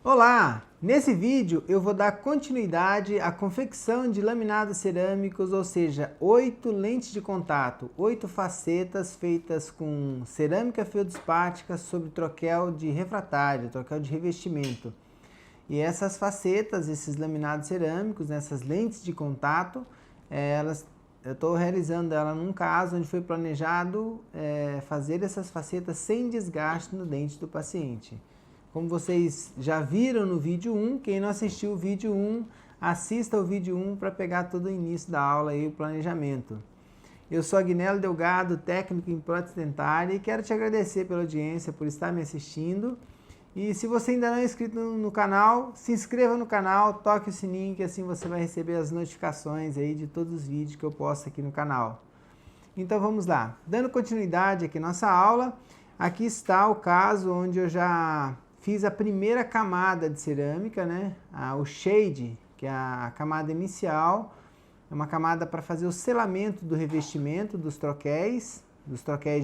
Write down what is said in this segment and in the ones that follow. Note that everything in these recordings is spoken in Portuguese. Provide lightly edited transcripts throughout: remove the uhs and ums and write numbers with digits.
Olá! Nesse vídeo eu vou dar continuidade à confecção de laminados cerâmicos, ou seja, 8 lentes de contato, 8 facetas feitas com cerâmica feldspática sobre troquel de refratário, troquel de revestimento. E essas facetas, esses laminados cerâmicos, essas lentes de contato, eu estou realizando ela num caso onde foi planejado fazer essas facetas sem desgaste no dente do paciente. Como vocês já viram no vídeo 1, quem não assistiu o vídeo 1, assista o vídeo 1 para pegar todo o início da aula e o planejamento. Eu sou Agnello Delgado, técnico em prótese dentária, e quero te agradecer pela audiência, por estar me assistindo. E se você ainda não é inscrito no canal, se inscreva no canal, toque o sininho, que assim você vai receber as notificações aí de todos os vídeos que eu posto aqui no canal. Então vamos lá. Dando continuidade aqui à nossa aula, aqui está o caso onde eu já fiz a primeira camada de cerâmica, né? O shade, que é a camada inicial, é uma camada para fazer o selamento do revestimento dos troquéis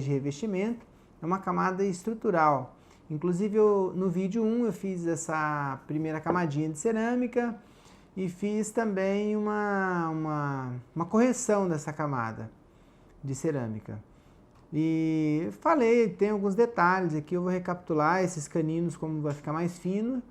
de revestimento, é uma camada estrutural. Inclusive no vídeo 1 eu fiz essa primeira camadinha de cerâmica e fiz também uma correção dessa camada de cerâmica. E falei, tem alguns detalhes aqui, eu vou recapitular esses caninos como vai ficar mais fino.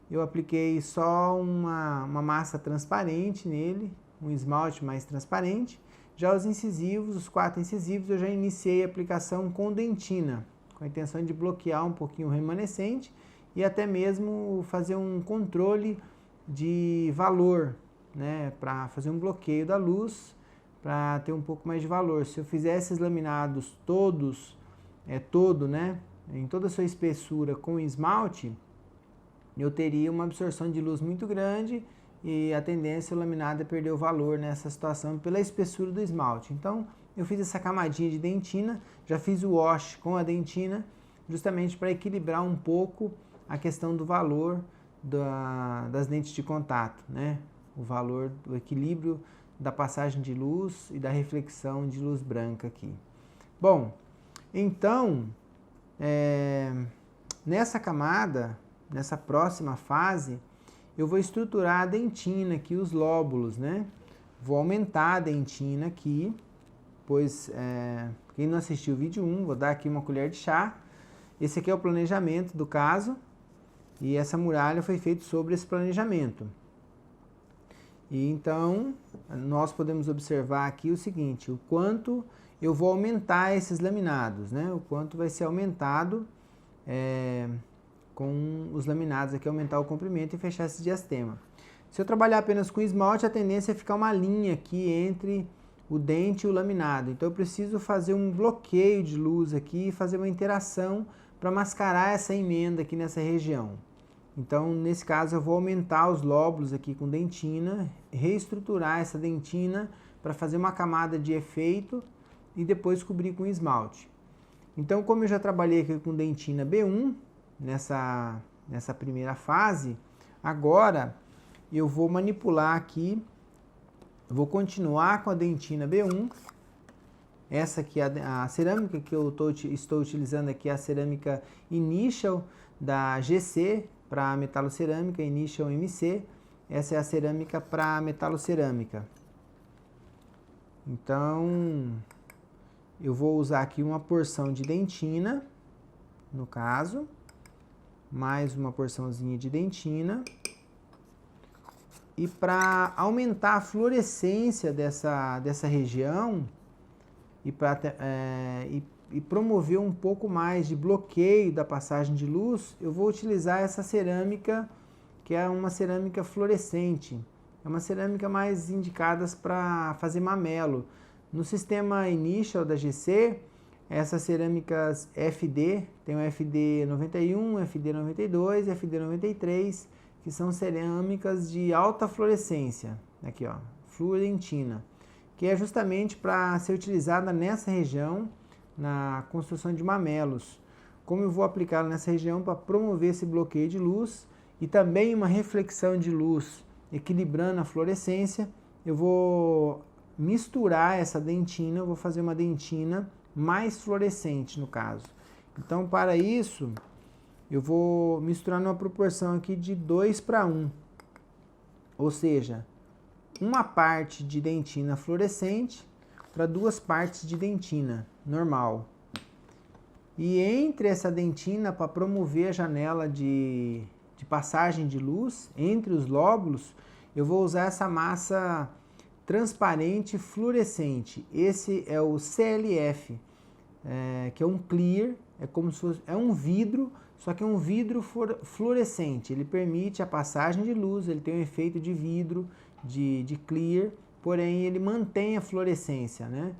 Eu apliquei só uma massa transparente nele, um esmalte mais transparente. Já os incisivos, os 4 incisivos, eu já iniciei a aplicação com dentina, com a intenção de bloquear um pouquinho o remanescente e até mesmo fazer um controle de valor, né, para fazer um bloqueio da luz, para ter um pouco mais de valor. Se eu fizesse esses laminados todos, né, em toda a sua espessura com esmalte, eu teria uma absorção de luz muito grande e a tendência o laminado é perder o valor nessa situação pela espessura do esmalte. Então, eu fiz essa camadinha de dentina, já fiz o wash com a dentina, justamente para equilibrar um pouco a questão do valor das lentes de contato, né? O valor do equilíbrio da passagem de luz e da reflexão de luz branca aqui. Bom, então, nessa camada, nessa próxima fase, eu vou estruturar a dentina aqui, os lóbulos, né? Vou aumentar a dentina aqui, pois quem não assistiu o vídeo 1, vou dar aqui uma colher de chá. Esse aqui é o planejamento do caso, e essa muralha foi feita sobre esse planejamento. E então, nós podemos observar aqui o seguinte, o quanto eu vou aumentar esses laminados, né? O quanto vai ser aumentado com os laminados aqui, aumentar o comprimento e fechar esse diastema. Se eu trabalhar apenas com esmalte, a tendência é ficar uma linha aqui entre o dente e o laminado. Então eu preciso fazer um bloqueio de luz aqui e fazer uma interação para mascarar essa emenda aqui nessa região. Então, nesse caso, eu vou aumentar os lóbulos aqui com dentina, reestruturar essa dentina para fazer uma camada de efeito e depois cobrir com esmalte. Então, como eu já trabalhei aqui com dentina B1, nessa primeira fase, agora eu vou manipular aqui, eu vou continuar com a dentina B1. Essa aqui é a cerâmica que eu estou utilizando aqui, é a cerâmica Initial da GC, para metalocerâmica, Initial MC. Essa é a cerâmica para metalocerâmica. Então, eu vou usar aqui uma porção de dentina, no caso, mais uma porçãozinha de dentina. E para aumentar a fluorescência dessa região e promover um pouco mais de bloqueio da passagem de luz, eu vou utilizar essa cerâmica, que é uma cerâmica fluorescente. É uma cerâmica mais indicada para fazer mamelo. No sistema Initial da GC, essas cerâmicas FD, tem o FD 91, FD 92 e FD 93, que são cerâmicas de alta fluorescência. Aqui, ó, fluorentina, que é justamente para ser utilizada nessa região, na construção de mamelos. Como eu vou aplicá-la nessa região para promover esse bloqueio de luz e também uma reflexão de luz, equilibrando a fluorescência, eu vou misturar essa dentina, eu vou fazer uma dentina mais fluorescente no caso. Então, para isso, eu vou misturar numa proporção aqui de 2:1. Ou seja, uma parte de dentina fluorescente para 2 partes de dentina normal. E entre essa dentina, para promover a janela de passagem de luz, entre os lóbulos, eu vou usar essa massa transparente fluorescente. Esse é o CLF, que é um clear, é como se fosse, é um vidro, só que é um vidro fluorescente. Ele permite a passagem de luz, ele tem um efeito de vidro, de clear, porém ele mantém a fluorescência, né?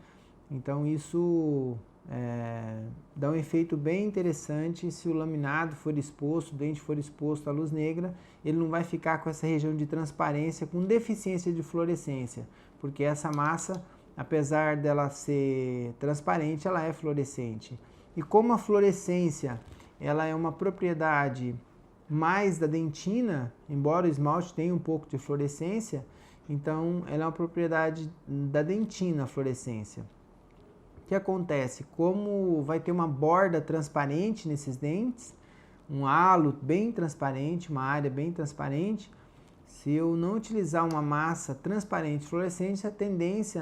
Então isso dá um efeito bem interessante. Se o laminado for exposto, o dente for exposto à luz negra, ele não vai ficar com essa região de transparência, com deficiência de fluorescência, porque essa massa, apesar dela ser transparente, ela é fluorescente. E como a fluorescência ela é uma propriedade mais da dentina, embora o esmalte tenha um pouco de fluorescência, então ela é uma propriedade da dentina, a fluorescência. O que acontece? Como vai ter uma borda transparente nesses dentes, um halo bem transparente, uma área bem transparente, se eu não utilizar uma massa transparente fluorescente, a tendência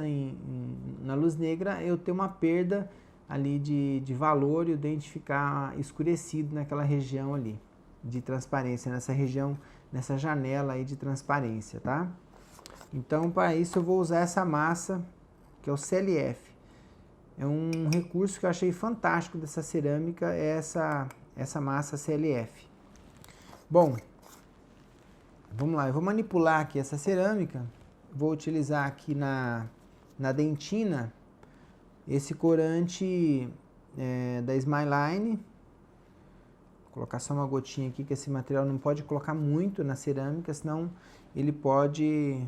na luz negra é eu ter uma perda ali de valor e o dente ficar escurecido naquela região ali de transparência, nessa região, nessa janela aí de transparência, tá? Então, para isso eu vou usar essa massa, que é o CLF. É um recurso que eu achei fantástico dessa cerâmica, é essa massa CLF. Bom, vamos lá, eu vou manipular aqui essa cerâmica, vou utilizar aqui na dentina esse corante da Smiline. Vou colocar só uma gotinha aqui, que esse material não pode colocar muito na cerâmica, senão ele pode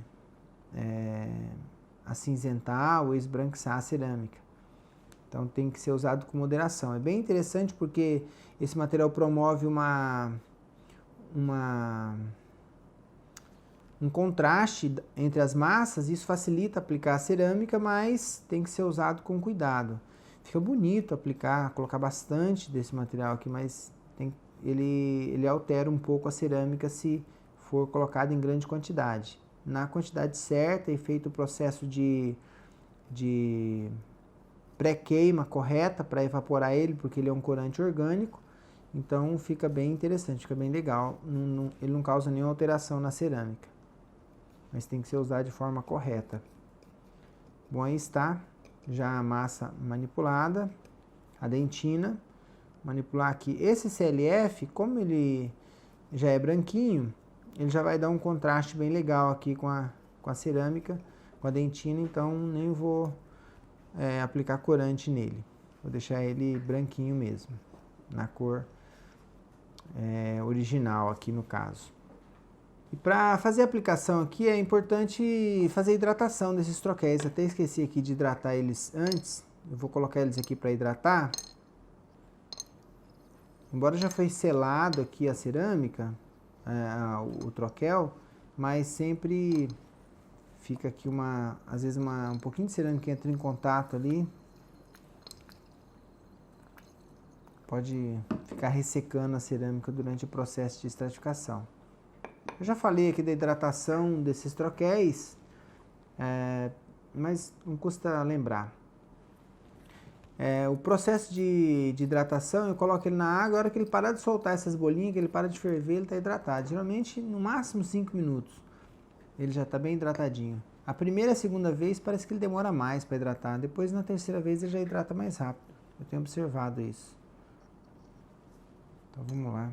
acinzentar ou esbranquiçar a cerâmica. Então tem que ser usado com moderação. É bem interessante porque esse material promove um contraste entre as massas, isso facilita aplicar a cerâmica, mas tem que ser usado com cuidado. Fica bonito aplicar, colocar bastante desse material aqui, mas ele altera um pouco a cerâmica se for colocado em grande quantidade. Na quantidade certa e feito o processo de pré-queima correta para evaporar ele, porque ele é um corante orgânico, então fica bem interessante, fica bem legal, ele não causa nenhuma alteração na cerâmica, mas tem que ser usado de forma correta. Bom, aí está já a massa manipulada, a dentina, manipular aqui. Esse CLF, como ele já é branquinho, ele já vai dar um contraste bem legal aqui com a cerâmica, com a dentina, então nem vou aplicar corante nele. Vou deixar ele branquinho mesmo, na cor original aqui no caso. E para fazer a aplicação aqui é importante fazer a hidratação desses troquéis. Até esqueci aqui de hidratar eles antes. Eu vou colocar eles aqui para hidratar. Embora já foi selado aqui a cerâmica, o troquel, mas sempre fica aqui às vezes um pouquinho de cerâmica que entra em contato ali. Pode ficar ressecando a cerâmica durante o processo de estratificação. Eu já falei aqui da hidratação desses troquéis, mas não custa lembrar. O processo de hidratação, eu coloco ele na água, a hora que ele parar de soltar essas bolinhas, que ele para de ferver, ele está hidratado. Geralmente, no máximo 5 minutos, ele já está bem hidratadinho. A primeira e a segunda vez parece que ele demora mais para hidratar, depois na terceira vez ele já hidrata mais rápido. Eu tenho observado isso. Então vamos lá.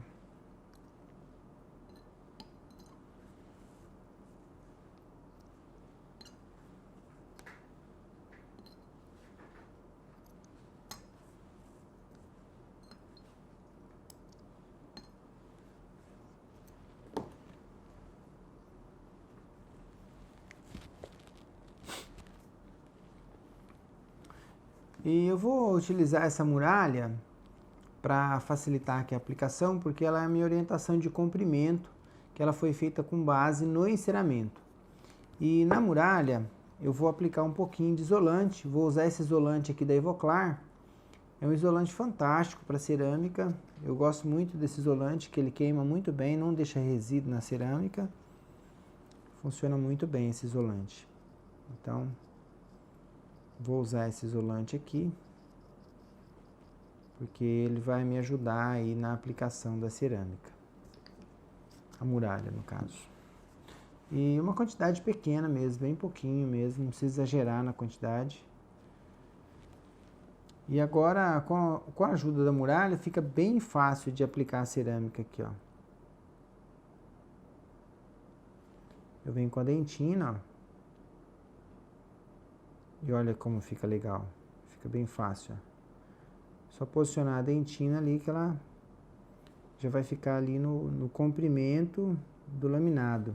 E eu vou utilizar essa muralha para facilitar aqui a aplicação, porque ela é a minha orientação de comprimento, que ela foi feita com base no enceramento. E na muralha eu vou aplicar um pouquinho de isolante, vou usar esse isolante aqui da Ivoclar, É um isolante fantástico para cerâmica. Eu gosto muito desse isolante, que ele queima muito bem, não deixa resíduo na cerâmica. Funciona muito bem esse isolante. Então, vou usar esse isolante aqui, porque ele vai me ajudar aí na aplicação da cerâmica. A muralha, no caso. E uma quantidade pequena mesmo, bem pouquinho mesmo, não precisa exagerar na quantidade. E agora, com a ajuda da muralha, fica bem fácil de aplicar a cerâmica aqui, ó. Eu venho com a dentina, ó. E olha como fica legal. Fica bem fácil, ó. Só posicionar a dentina ali que ela já vai ficar ali no comprimento do laminado.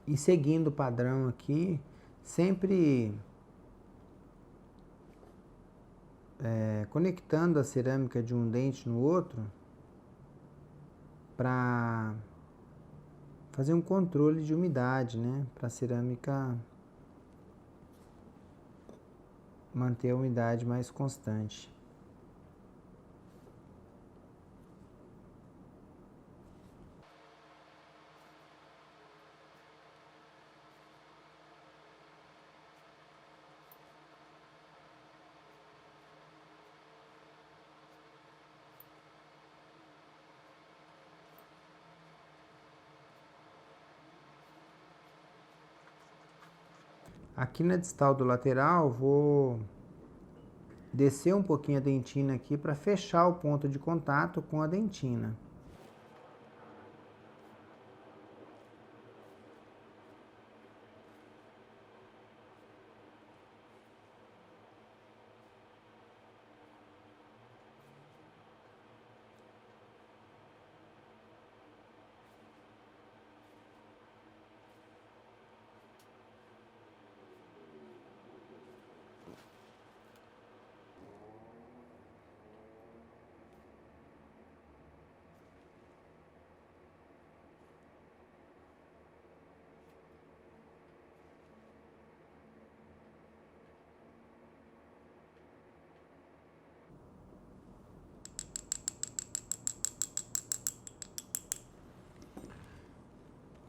E seguindo o padrão aqui, sempre conectando a cerâmica de um dente no outro para fazer um controle de umidade, né? Para a cerâmica manter a umidade mais constante. Aqui na distal do lateral, vou descer um pouquinho a dentina aqui para fechar o ponto de contato com a dentina.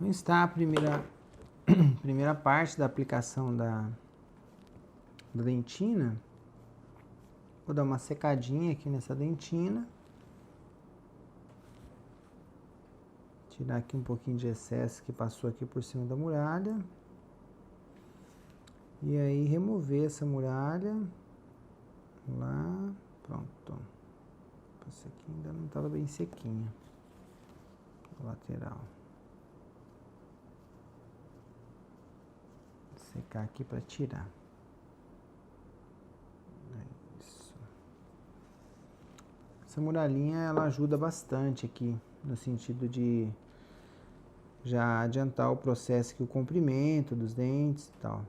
Então está a primeira parte da aplicação da dentina. Vou dar uma secadinha aqui nessa dentina. Tirar aqui um pouquinho de excesso que passou aqui por cima da muralha. E aí remover essa muralha. Lá, pronto. Essa aqui ainda não estava bem sequinha. A lateral. Secar aqui para tirar. É isso. Essa muralhinha ela ajuda bastante aqui, no sentido de já adiantar o processo aqui, o comprimento dos dentes e tal.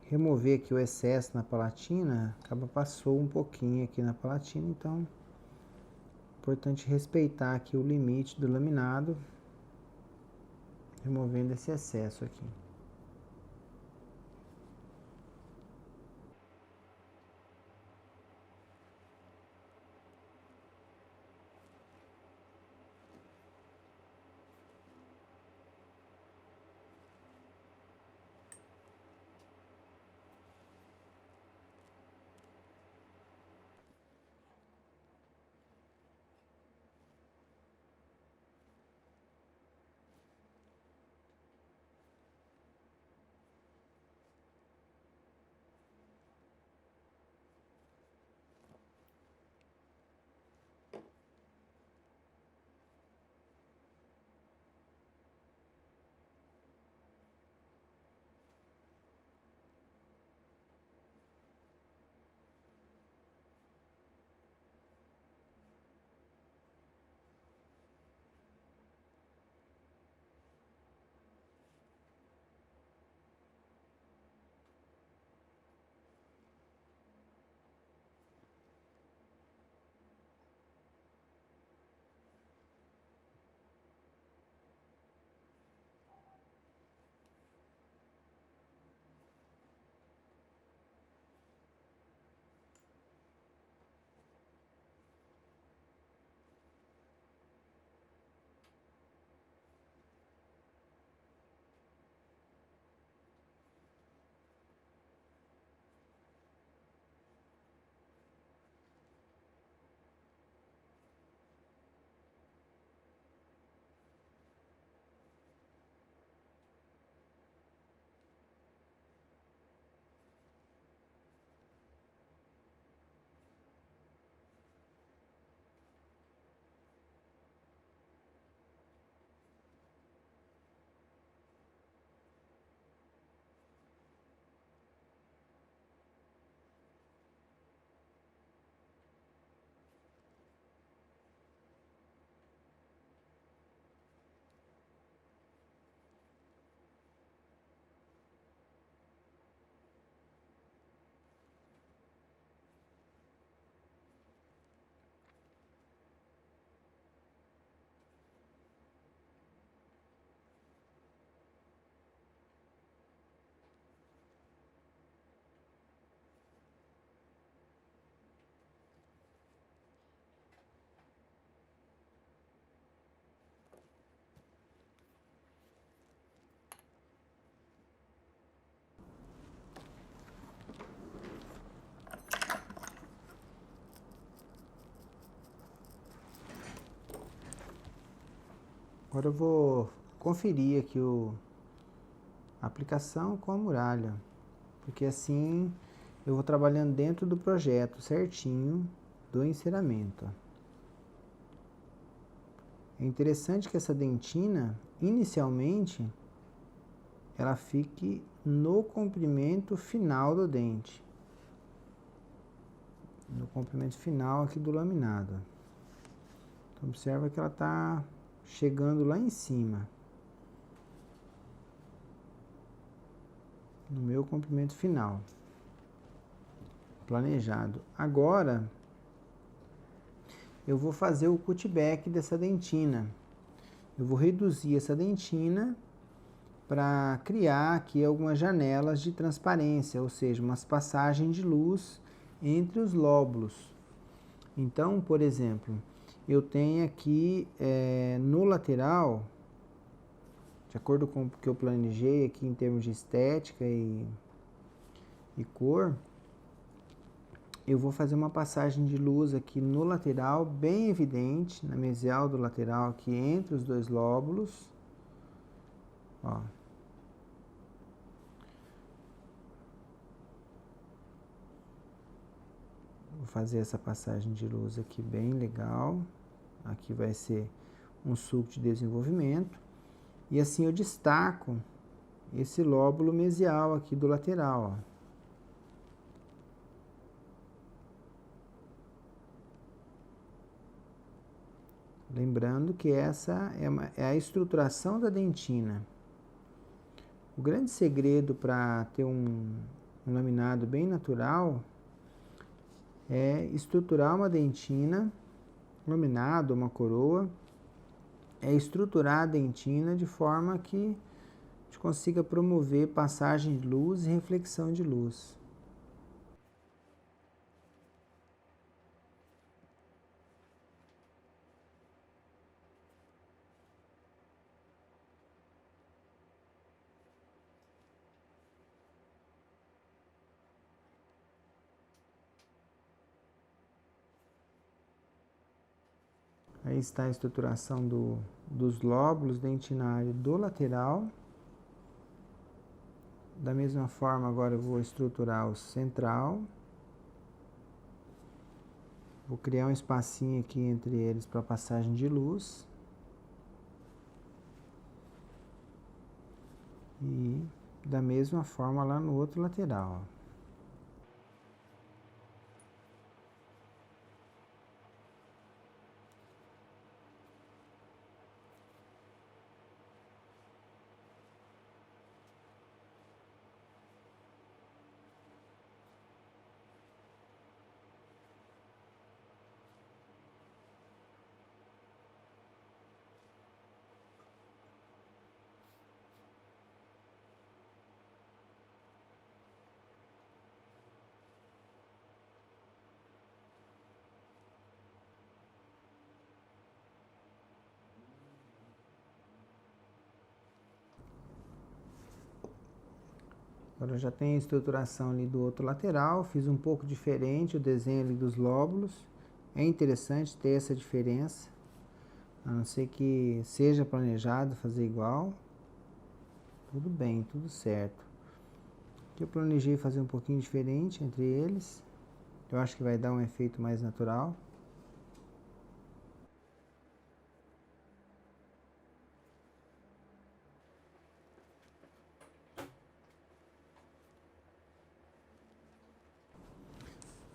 remover aqui o excesso na palatina, passou um pouquinho aqui na palatina, então é importante respeitar aqui o limite do laminado, removendo esse excesso aqui. Agora eu vou conferir aqui a aplicação com a muralha, porque assim eu vou trabalhando dentro do projeto certinho do enceramento. É interessante que essa dentina, inicialmente, ela fique no comprimento final do dente. No comprimento final aqui do laminado. Então observa que ela está chegando lá em cima. No meu comprimento final. Planejado. Agora, eu vou fazer o cutback dessa dentina. Eu vou reduzir essa dentina para criar aqui algumas janelas de transparência, ou seja, umas passagens de luz entre os lóbulos. Então, por exemplo, eu tenho aqui no lateral, de acordo com o que eu planejei aqui em termos de estética e cor, eu vou fazer uma passagem de luz aqui no lateral, bem evidente, na mesial do lateral aqui entre os dois lóbulos. Ó. Vou fazer essa passagem de luz aqui bem legal. Aqui vai ser um sulco de desenvolvimento. E assim eu destaco esse lóbulo mesial aqui do lateral, ó. Lembrando que essa é a estruturação da dentina. O grande segredo para ter um um laminado bem natural, é estruturar uma dentina, laminado, uma coroa, é estruturar a dentina de forma que a gente consiga promover passagem de luz e reflexão de luz. Aí está a estruturação dos lóbulos dentinários do lateral. Da mesma forma, agora eu vou estruturar o central. Vou criar um espacinho aqui entre eles para passagem de luz. E da mesma forma lá no outro lateral. Agora eu já tenho a estruturação ali do outro lateral, fiz um pouco diferente o desenho ali dos lóbulos. É interessante ter essa diferença, a não ser que seja planejado fazer igual. Tudo bem, tudo certo. Aqui eu planejei fazer um pouquinho diferente entre eles. Eu acho que vai dar um efeito mais natural.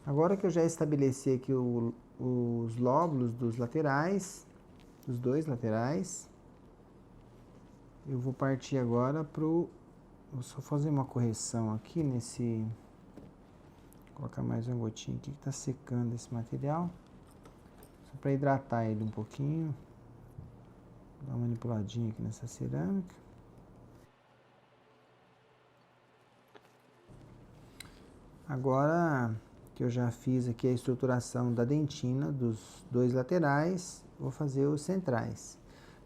Agora que eu já estabeleci aqui os lóbulos dos laterais, dos dois laterais, eu vou partir agora pro... Vou só fazer uma correção aqui nesse... Vou colocar mais uma gotinha aqui que está secando esse material. Só para hidratar ele um pouquinho. Dar uma manipuladinha aqui nessa cerâmica. Agora que eu já fiz aqui a estruturação da dentina dos dois laterais, vou fazer os centrais.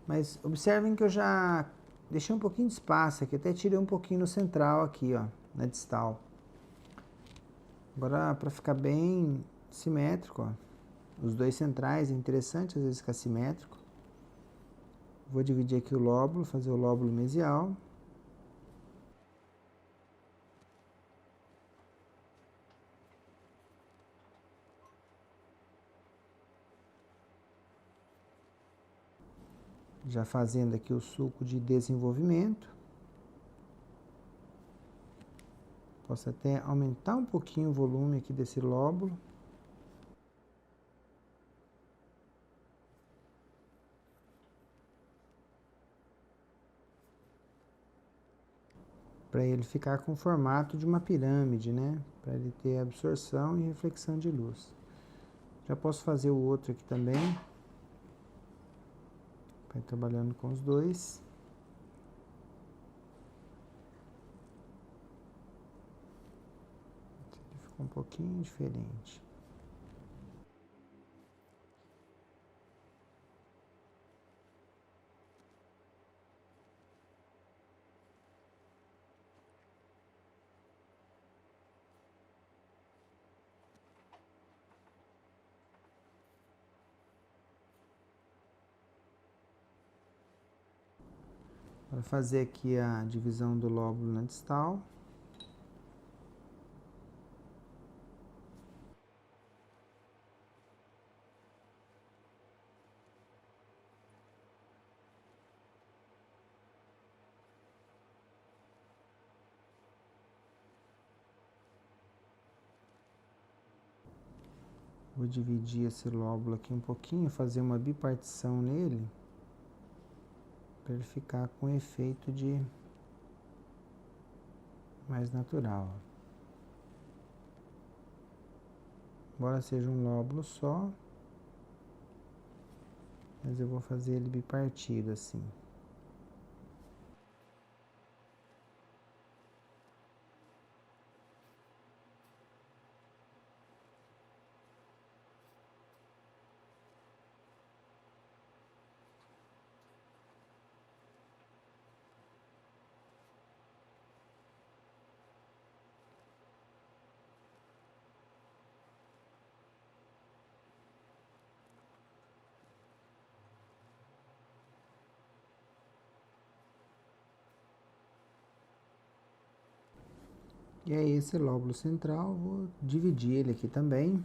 Mas observem que eu já deixei um pouquinho de espaço aqui, até tirei um pouquinho no central aqui, ó, na distal. Agora, para ficar bem simétrico, ó, os dois centrais, é interessante às vezes ficar simétrico. Vou dividir aqui o lóbulo, fazer o lóbulo mesial. Já fazendo aqui o sulco de desenvolvimento. Posso até aumentar um pouquinho o volume aqui desse lóbulo. Para ele ficar com o formato de uma pirâmide, né? Para ele ter absorção e reflexão de luz. Já posso fazer o outro aqui também. Vai trabalhando com os dois. Ele ficou um pouquinho diferente. Para fazer aqui a divisão do lóbulo na distal. Vou dividir esse lóbulo aqui um pouquinho, fazer uma bipartição nele, para ele ficar com efeito de mais natural. embora seja um lóbulo só, mas eu vou fazer ele bipartido assim. E aí esse lóbulo central, vou dividir ele aqui também.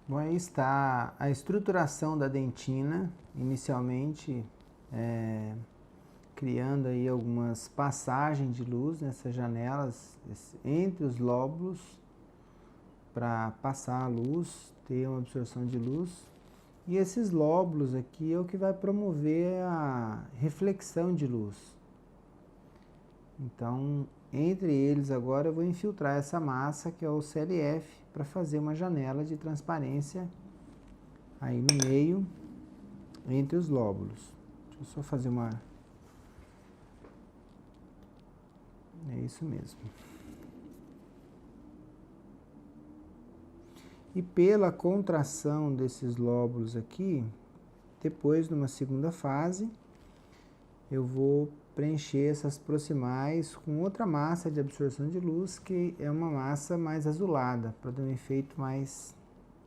Bom, aí está a estruturação da dentina, inicialmente criando aí algumas passagens de luz nessas janelas entre os lóbulos para passar a luz, ter uma absorção de luz. E esses lóbulos aqui é o que vai promover a reflexão de luz. Então, entre eles agora eu vou infiltrar essa massa que é o CLF para fazer uma janela de transparência aí no meio, entre os lóbulos. Deixa eu só fazer uma... É isso mesmo. E pela contração desses lóbulos aqui, depois, numa segunda fase, eu vou preencher essas proximais com outra massa de absorção de luz, que é uma massa mais azulada, para dar um efeito mais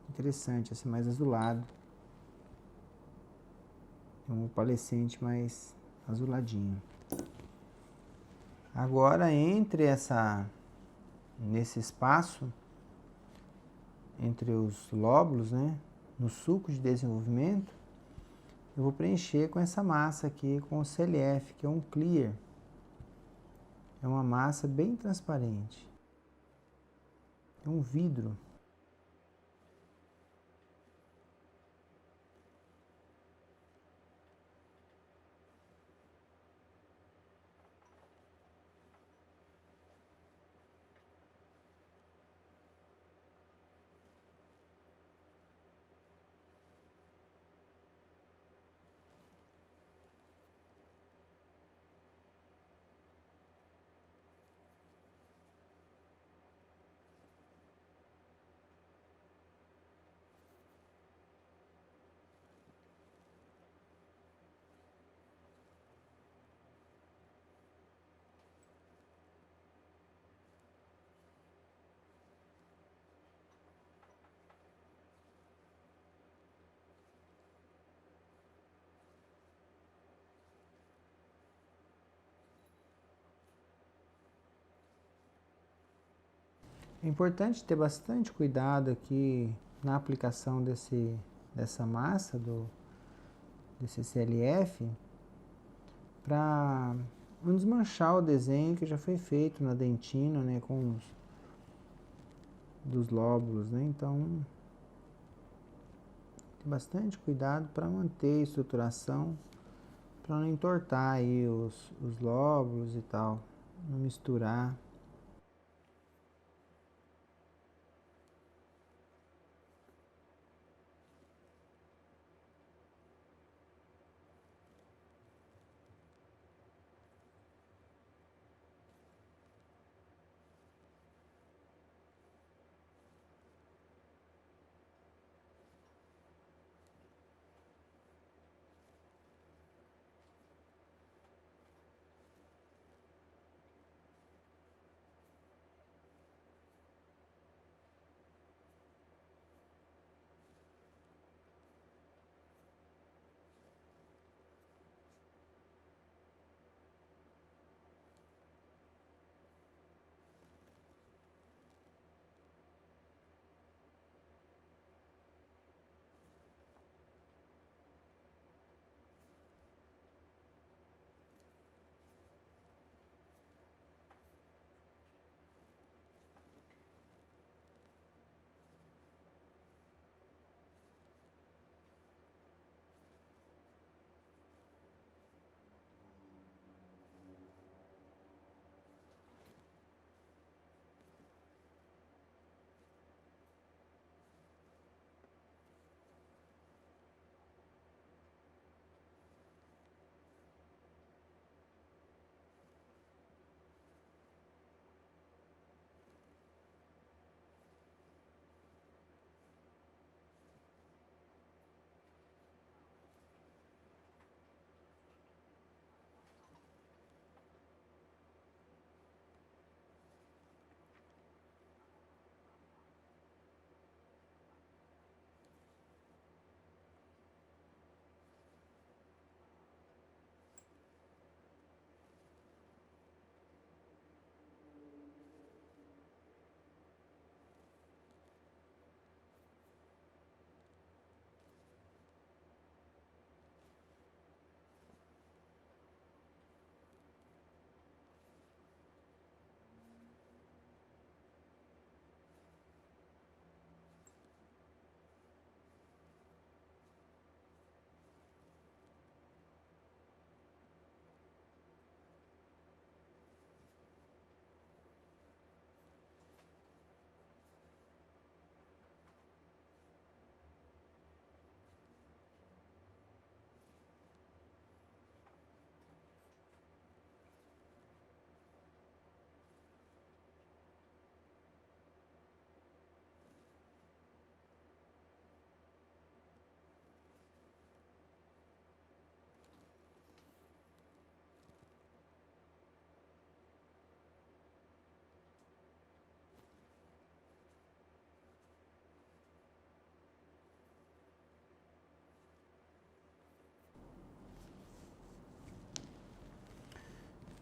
interessante, assim, mais azulado. Um opalescente mais azuladinho. Agora, nesse espaço, entre os lóbulos, né, no sulco de desenvolvimento, eu vou preencher com essa massa aqui, com o CLF, que é um clear. É uma massa bem transparente. É um vidro. É importante ter bastante cuidado aqui na aplicação dessa massa, desse CLF, para não desmanchar o desenho que já foi feito na dentina, né, com dos lóbulos, né? Então, tem bastante cuidado para manter a estruturação, para não entortar aí os lóbulos e tal, não misturar.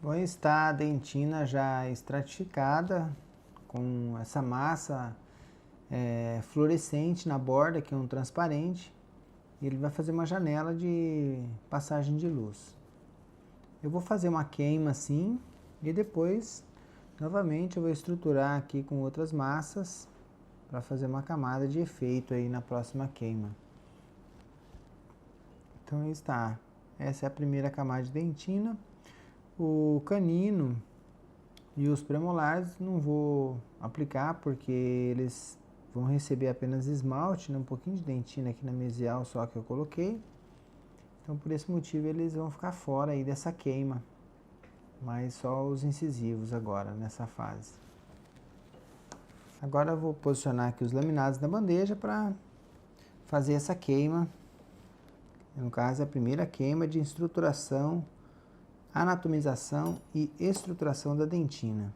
Bom, está a dentina já estratificada, com essa massa fluorescente na borda, que é um transparente, e ele vai fazer uma janela de passagem de luz. Eu vou fazer uma queima assim, e depois, novamente, eu vou estruturar aqui com outras massas, para fazer uma camada de efeito aí na próxima queima. Então aí está, essa é a primeira camada de dentina. O canino e os premolares não vou aplicar porque eles vão receber apenas esmalte, né? Um pouquinho de dentina aqui na mesial só que eu coloquei. Então por esse motivo eles vão ficar fora aí dessa queima, mas só os incisivos agora nessa fase. Agora eu vou posicionar aqui os laminados na bandeja para fazer essa queima. No caso, a primeira queima de estruturação, anatomização e estruturação da dentina.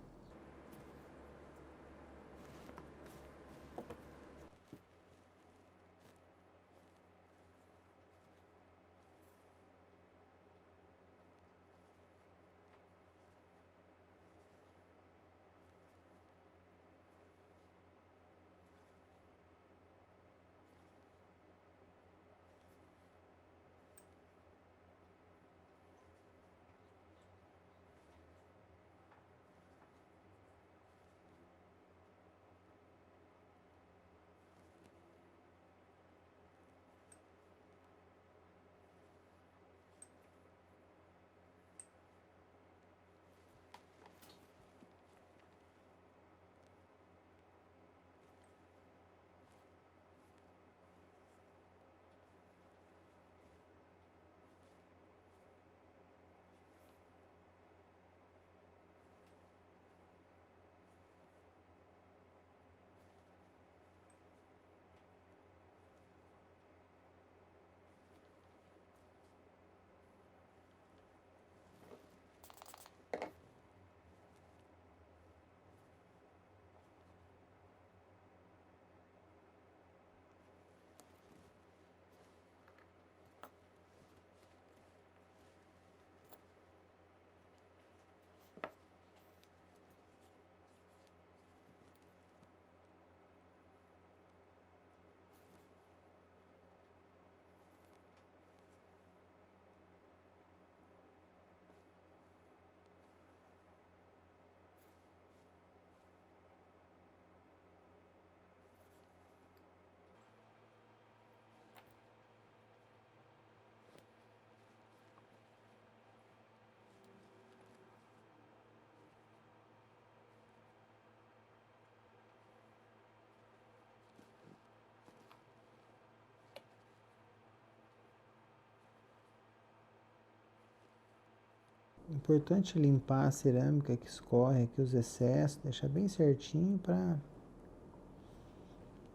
Importante limpar a cerâmica que escorre aqui os excessos, deixar bem certinho para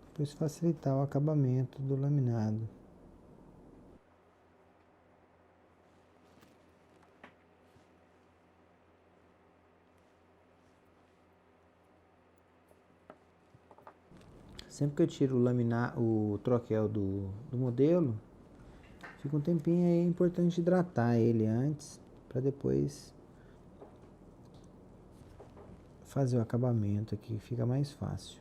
depois facilitar o acabamento do laminado. Sempre que eu tiro o troquel do modelo, fica um tempinho aí, é importante hidratar ele antes, para depois fazer o acabamento aqui, fica mais fácil.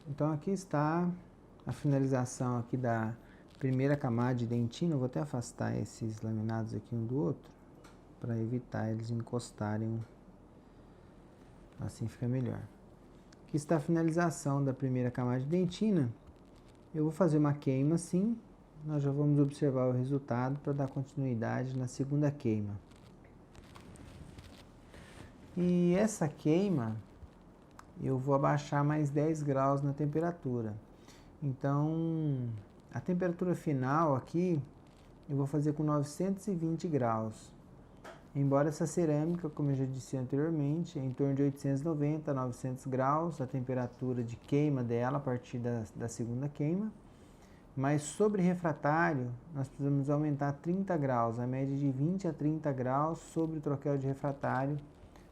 Então aqui está a finalização aqui da primeira camada de dentina. Eu vou até afastar esses laminados aqui um do outro, para evitar eles encostarem, assim fica melhor. Aqui está a finalização da primeira camada de dentina. Eu vou fazer uma queima assim, nós já vamos observar o resultado para dar continuidade na segunda queima. E essa queima, eu vou abaixar mais 10 graus na temperatura. Então, a temperatura final aqui, eu vou fazer com 920 graus. Embora essa cerâmica, como eu já disse anteriormente, é em torno de 890 a 900 graus, a temperatura de queima dela a partir da segunda queima. mas sobre refratário nós precisamos aumentar 30 graus, a média de 20 a 30 graus sobre o troquel de refratário,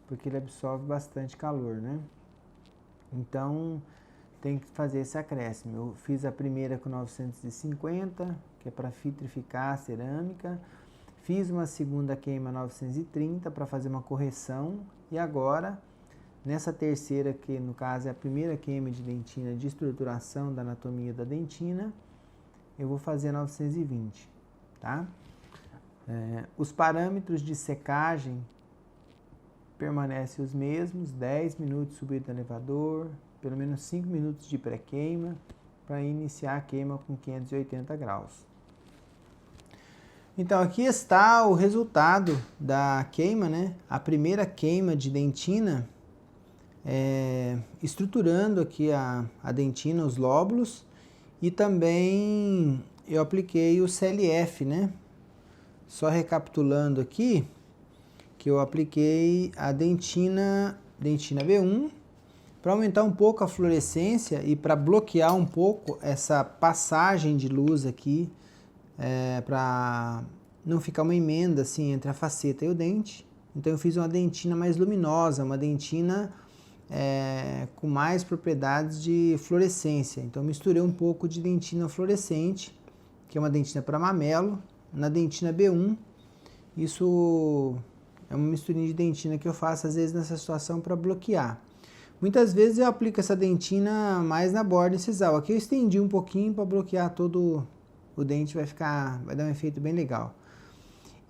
porque ele absorve bastante calor, né? Então tem que fazer esse acréscimo. Eu fiz a primeira com 950, que é para vitrificar a cerâmica. Fiz uma segunda queima 930 para fazer uma correção. E agora, nessa terceira, que no caso é a primeira queima de dentina de estruturação da anatomia da dentina, eu vou fazer 920, tá? Os parâmetros de secagem permanecem os mesmos, 10 minutos subido no elevador, pelo menos 5 minutos de pré-queima, para iniciar a queima com 580 graus. Então aqui está o resultado da queima, né? A primeira queima de dentina, estruturando aqui a dentina, os lóbulos, e também eu apliquei o CLF, né? Só recapitulando aqui, que eu apliquei a dentina B1, para aumentar um pouco a fluorescência e para bloquear um pouco essa passagem de luz aqui, para não ficar uma emenda assim entre a faceta e o dente. Então eu fiz uma dentina mais luminosa, uma dentina com mais propriedades de fluorescência. Então misturei um pouco de dentina fluorescente, que é uma dentina para mamelo, na dentina B1. Isso é uma misturinha de dentina que eu faço às vezes nessa situação para bloquear. Muitas vezes eu aplico essa dentina mais na borda incisal. Aqui eu estendi um pouquinho para bloquear todo o dente, vai dar um efeito bem legal.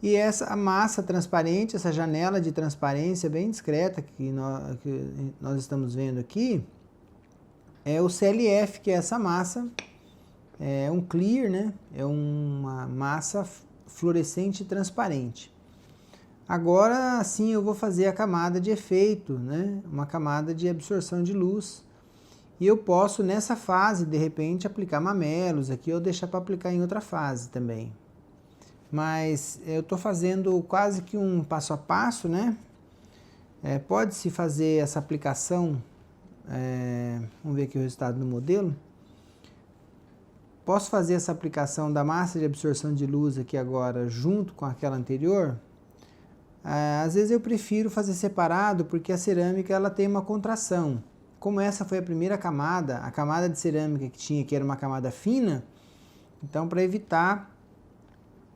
E essa massa transparente, essa janela de transparência bem discreta que nós estamos vendo aqui, é o CLF, que é essa massa, é um clear, né? É uma massa fluorescente transparente. Agora sim eu vou fazer a camada de efeito, né? Uma camada de absorção de luz. E eu posso nessa fase, de repente, aplicar mamelos aqui ou deixar para aplicar em outra fase também. Mas eu estou fazendo quase que um passo a passo, né? Pode-se fazer essa aplicação, vamos ver aqui o resultado do modelo. Posso fazer essa aplicação da massa de absorção de luz aqui agora junto com aquela anterior? Às vezes eu prefiro fazer separado porque a cerâmica ela tem uma contração. Como essa foi a primeira camada, a camada de cerâmica que tinha aqui era uma camada fina, então para evitar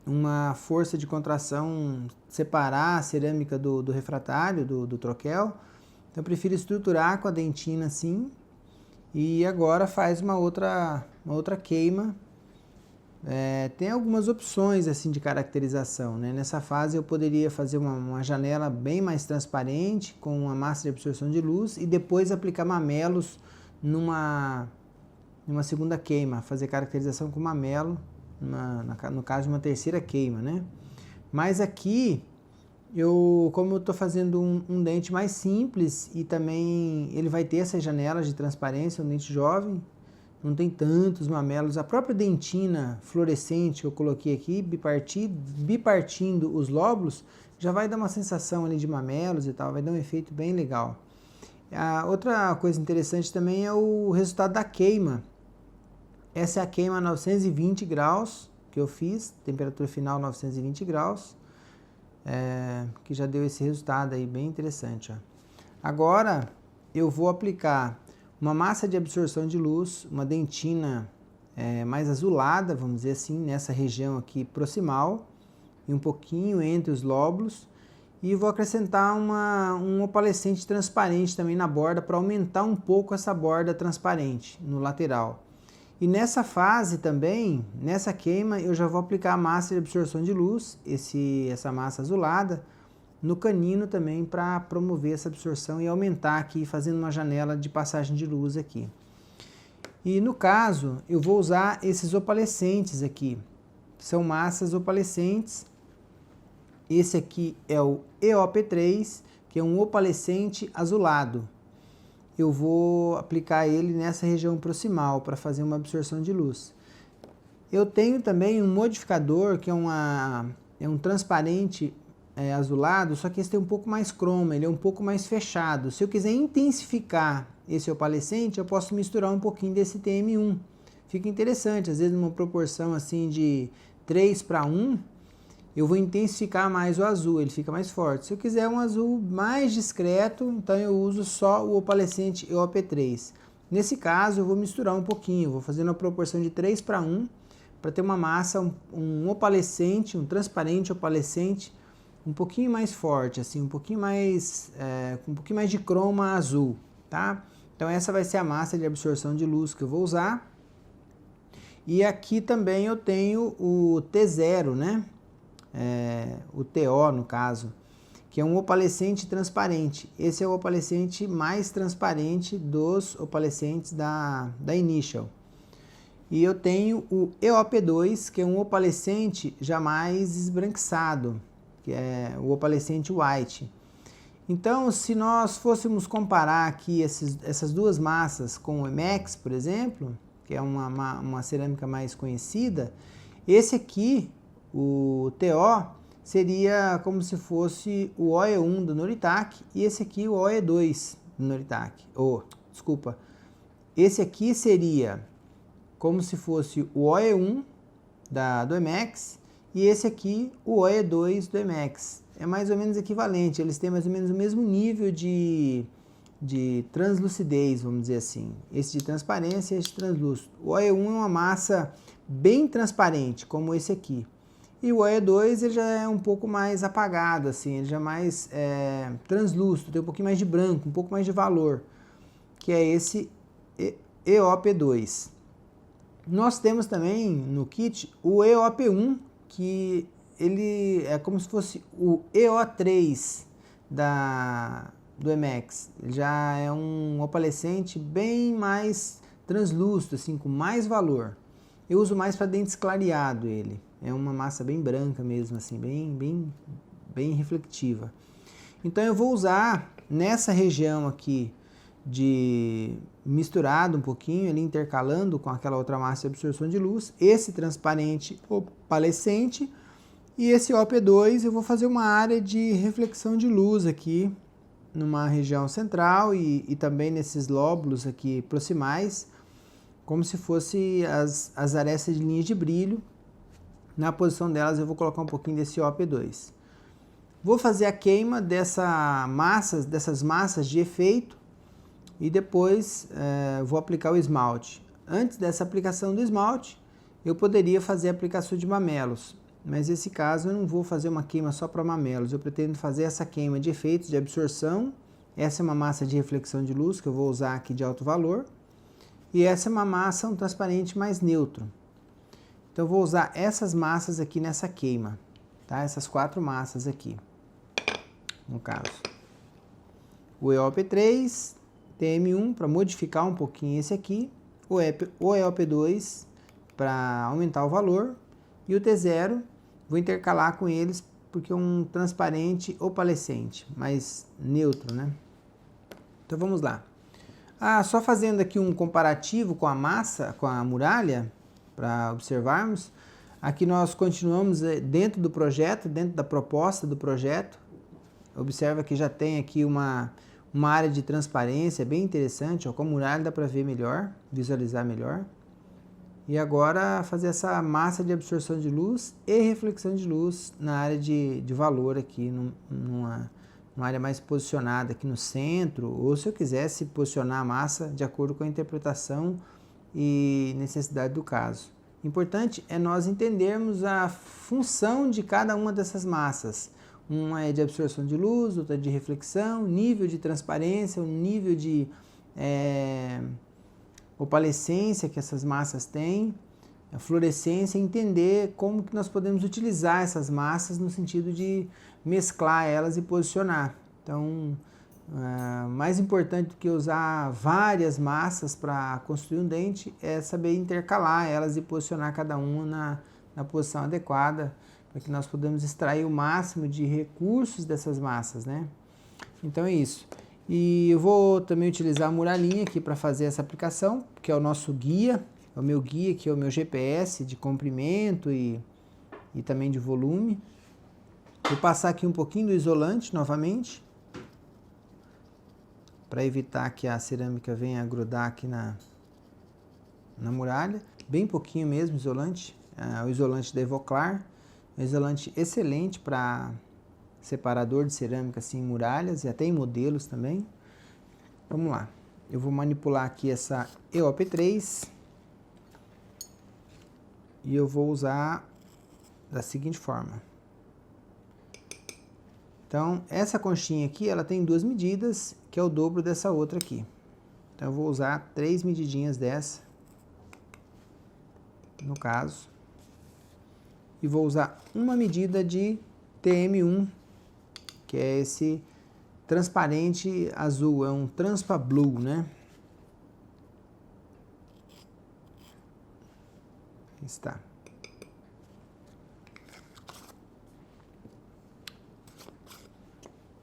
uma força de contração, separar a cerâmica do refratário, do troquel, então eu prefiro estruturar com a dentina assim, e agora faz uma outra queima. Tem algumas opções assim de caracterização, né? Nessa fase eu poderia fazer uma janela bem mais transparente com uma massa de absorção de luz e depois aplicar mamelos numa segunda queima, fazer caracterização com mamelo, no caso de uma terceira queima, né? Mas aqui, como eu estou fazendo um dente mais simples e também ele vai ter essas janelas de transparência, um dente jovem, não tem tantos mamelos. A própria dentina fluorescente que eu coloquei aqui, bipartindo os lóbulos, já vai dar uma sensação ali de mamelos e tal, vai dar um efeito bem legal. A outra coisa interessante também é o resultado da queima. Essa é a queima a 920 graus que eu fiz, temperatura final 920 graus, que já deu esse resultado aí bem interessante, ó. Agora eu vou aplicar uma massa de absorção de luz, uma dentina mais azulada, vamos dizer assim, nessa região aqui proximal, e um pouquinho entre os lóbulos, e vou acrescentar um opalescente transparente também na borda, para aumentar um pouco essa borda transparente no lateral. E nessa fase também, nessa queima, eu já vou aplicar a massa de absorção de luz, essa massa azulada, no canino também para promover essa absorção e aumentar aqui, fazendo uma janela de passagem de luz aqui. E no caso, eu vou usar esses opalescentes aqui, são massas opalescentes. Esse aqui é o EOP3, que é um opalescente azulado. Eu vou aplicar ele nessa região proximal para fazer uma absorção de luz. Eu tenho também um modificador que é um transparente azulado, só que esse tem um pouco mais croma, ele é um pouco mais fechado. Se eu quiser intensificar esse opalescente, eu posso misturar um pouquinho desse TM1, fica interessante. Às vezes numa proporção assim de 3:1, eu vou intensificar mais o azul, ele fica mais forte. Se eu quiser um azul mais discreto, então eu uso só o opalescente EOP3. Nesse caso, eu vou misturar um pouquinho, vou fazer uma proporção de 3:1, para ter uma massa, um opalescente, um transparente opalescente, um pouquinho mais forte, assim, um pouquinho mais, com um pouquinho mais de croma azul, tá? Então essa vai ser a massa de absorção de luz que eu vou usar. E aqui também eu tenho o T0, né? O TO no caso, que é um opalescente transparente. Esse é o opalescente mais transparente dos opalescentes da Initial. E eu tenho o EOP2, que é um opalescente já mais esbranquiçado, que é o opalescente white. Então, se nós fôssemos comparar aqui essas duas massas com o Emax, por exemplo, que é uma cerâmica mais conhecida, esse aqui, o TO, seria como se fosse o OE1 do Noritake e esse aqui o OE2 do Noritake. Desculpa, esse aqui seria como se fosse o OE1 do Emax e esse aqui o OE2 do Emax. É mais ou menos equivalente, eles têm mais ou menos o mesmo nível de translucidez, vamos dizer assim. Esse de transparência e esse de translúcido. O OE1 é uma massa bem transparente, como esse aqui. E o OE2 ele já é um pouco mais apagado, assim, ele já é mais translúcido, tem um pouquinho mais de branco, um pouco mais de valor, que é esse EOP2. Nós temos também no kit o EOP1, que ele é como se fosse o EO3 do Emax. Ele já é um opalescente bem mais translúcido, assim, com mais valor. Eu uso mais para dentes clareado ele. É uma massa bem branca mesmo, assim, bem reflectiva. Então eu vou usar nessa região aqui de misturado um pouquinho, ali intercalando com aquela outra massa de absorção de luz, esse transparente opalescente e esse OP2 eu vou fazer uma área de reflexão de luz aqui numa região central e também nesses lóbulos aqui proximais, como se fosse as arestas de linhas de brilho. Na posição delas eu vou colocar um pouquinho desse OP2. Vou fazer a queima dessas massas de efeito e depois vou aplicar o esmalte. Antes dessa aplicação do esmalte, eu poderia fazer a aplicação de mamelos, mas nesse caso eu não vou fazer uma queima só para mamelos, eu pretendo fazer essa queima de efeitos de absorção. Essa é uma massa de reflexão de luz que eu vou usar aqui de alto valor, e essa é uma massa, um transparente mais neutro. Então eu vou usar essas massas aqui nessa queima, tá? Essas 4 massas aqui, no caso. O EOP3, TM1 para modificar um pouquinho esse aqui, o EOP2 para aumentar o valor e o T0 vou intercalar com eles porque é um transparente opalescente, mais neutro, né? Então vamos lá. Só fazendo aqui um comparativo com a massa, com a muralha, para observarmos. Aqui nós continuamos dentro do projeto, dentro da proposta do projeto. Observa que já tem aqui uma área de transparência bem interessante, ó, com a muralha dá para ver melhor, visualizar melhor. E agora fazer essa massa de absorção de luz e reflexão de luz na área de valor aqui, numa área mais posicionada aqui no centro, ou se eu quisesse posicionar a massa de acordo com a interpretação e necessidade do caso. Importante é nós entendermos a função de cada uma dessas massas. Uma é de absorção de luz, outra de reflexão, nível de transparência, o nível de opalescência que essas massas têm, a fluorescência, entender como que nós podemos utilizar essas massas no sentido de mesclar elas e posicionar. Então, mais importante do que usar várias massas para construir um dente é saber intercalar elas e posicionar cada uma na posição adequada, para que nós podemos extrair o máximo de recursos dessas massas, né? Então é isso. E eu vou também utilizar a muralhinha aqui para fazer essa aplicação, que é o nosso guia, é o meu guia, que é o meu GPS de comprimento e também de volume. Vou passar aqui um pouquinho do isolante novamente, para evitar que a cerâmica venha grudar aqui na muralha. bem pouquinho mesmo isolante, o isolante da Evoclar, um isolante excelente para separador de cerâmica assim, em muralhas e até em modelos também. Vamos lá, eu vou manipular aqui essa EOP3 e eu vou usar da seguinte forma. Então, essa conchinha aqui, ela tem 2 medidas, que é o dobro dessa outra aqui. Então, eu vou usar 3 medidinhas dessa, no caso. E vou usar uma medida de TM1, que é esse transparente azul, é um Transpa Blue, né? Está.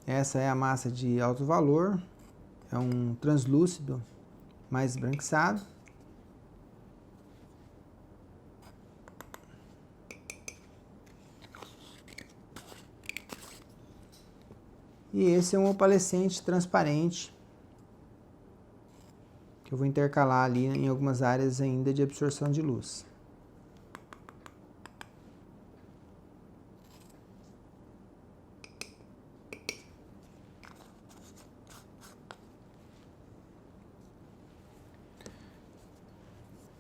Essa é a massa de alto valor, é um translúcido mais esbranquiçado. E esse é um opalescente transparente, que eu vou intercalar ali em algumas áreas ainda de absorção de luz.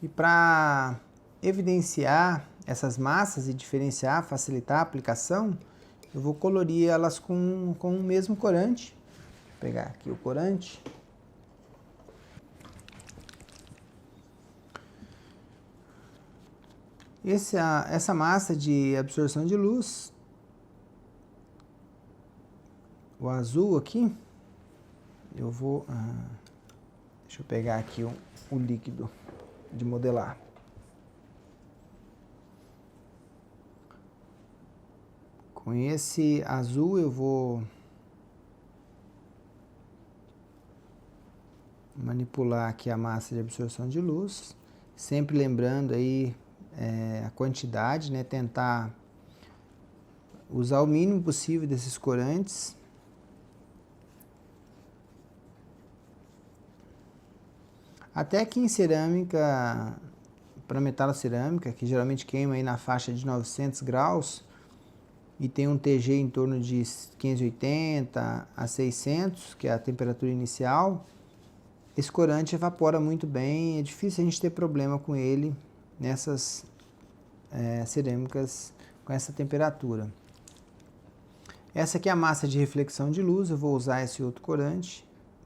E para evidenciar essas massas e diferenciar, facilitar a aplicação, eu vou colorir elas com o mesmo corante. Vou pegar aqui o corante. Essa massa de absorção de luz, o azul aqui, eu vou... deixa eu pegar aqui o líquido de modelar. Com esse azul eu vou manipular aqui a massa de absorção de luz, sempre lembrando aí a quantidade, né? Tentar usar o mínimo possível desses corantes. Até que em cerâmica, para metalocerâmica, que geralmente queima aí na faixa de 900 graus e tem um TG em torno de 580 a 600, que é a temperatura inicial, esse corante evapora muito bem, é difícil a gente ter problema com ele nessas cerâmicas com essa temperatura. Essa aqui é a massa de reflexão de luz, eu vou usar esse outro corante.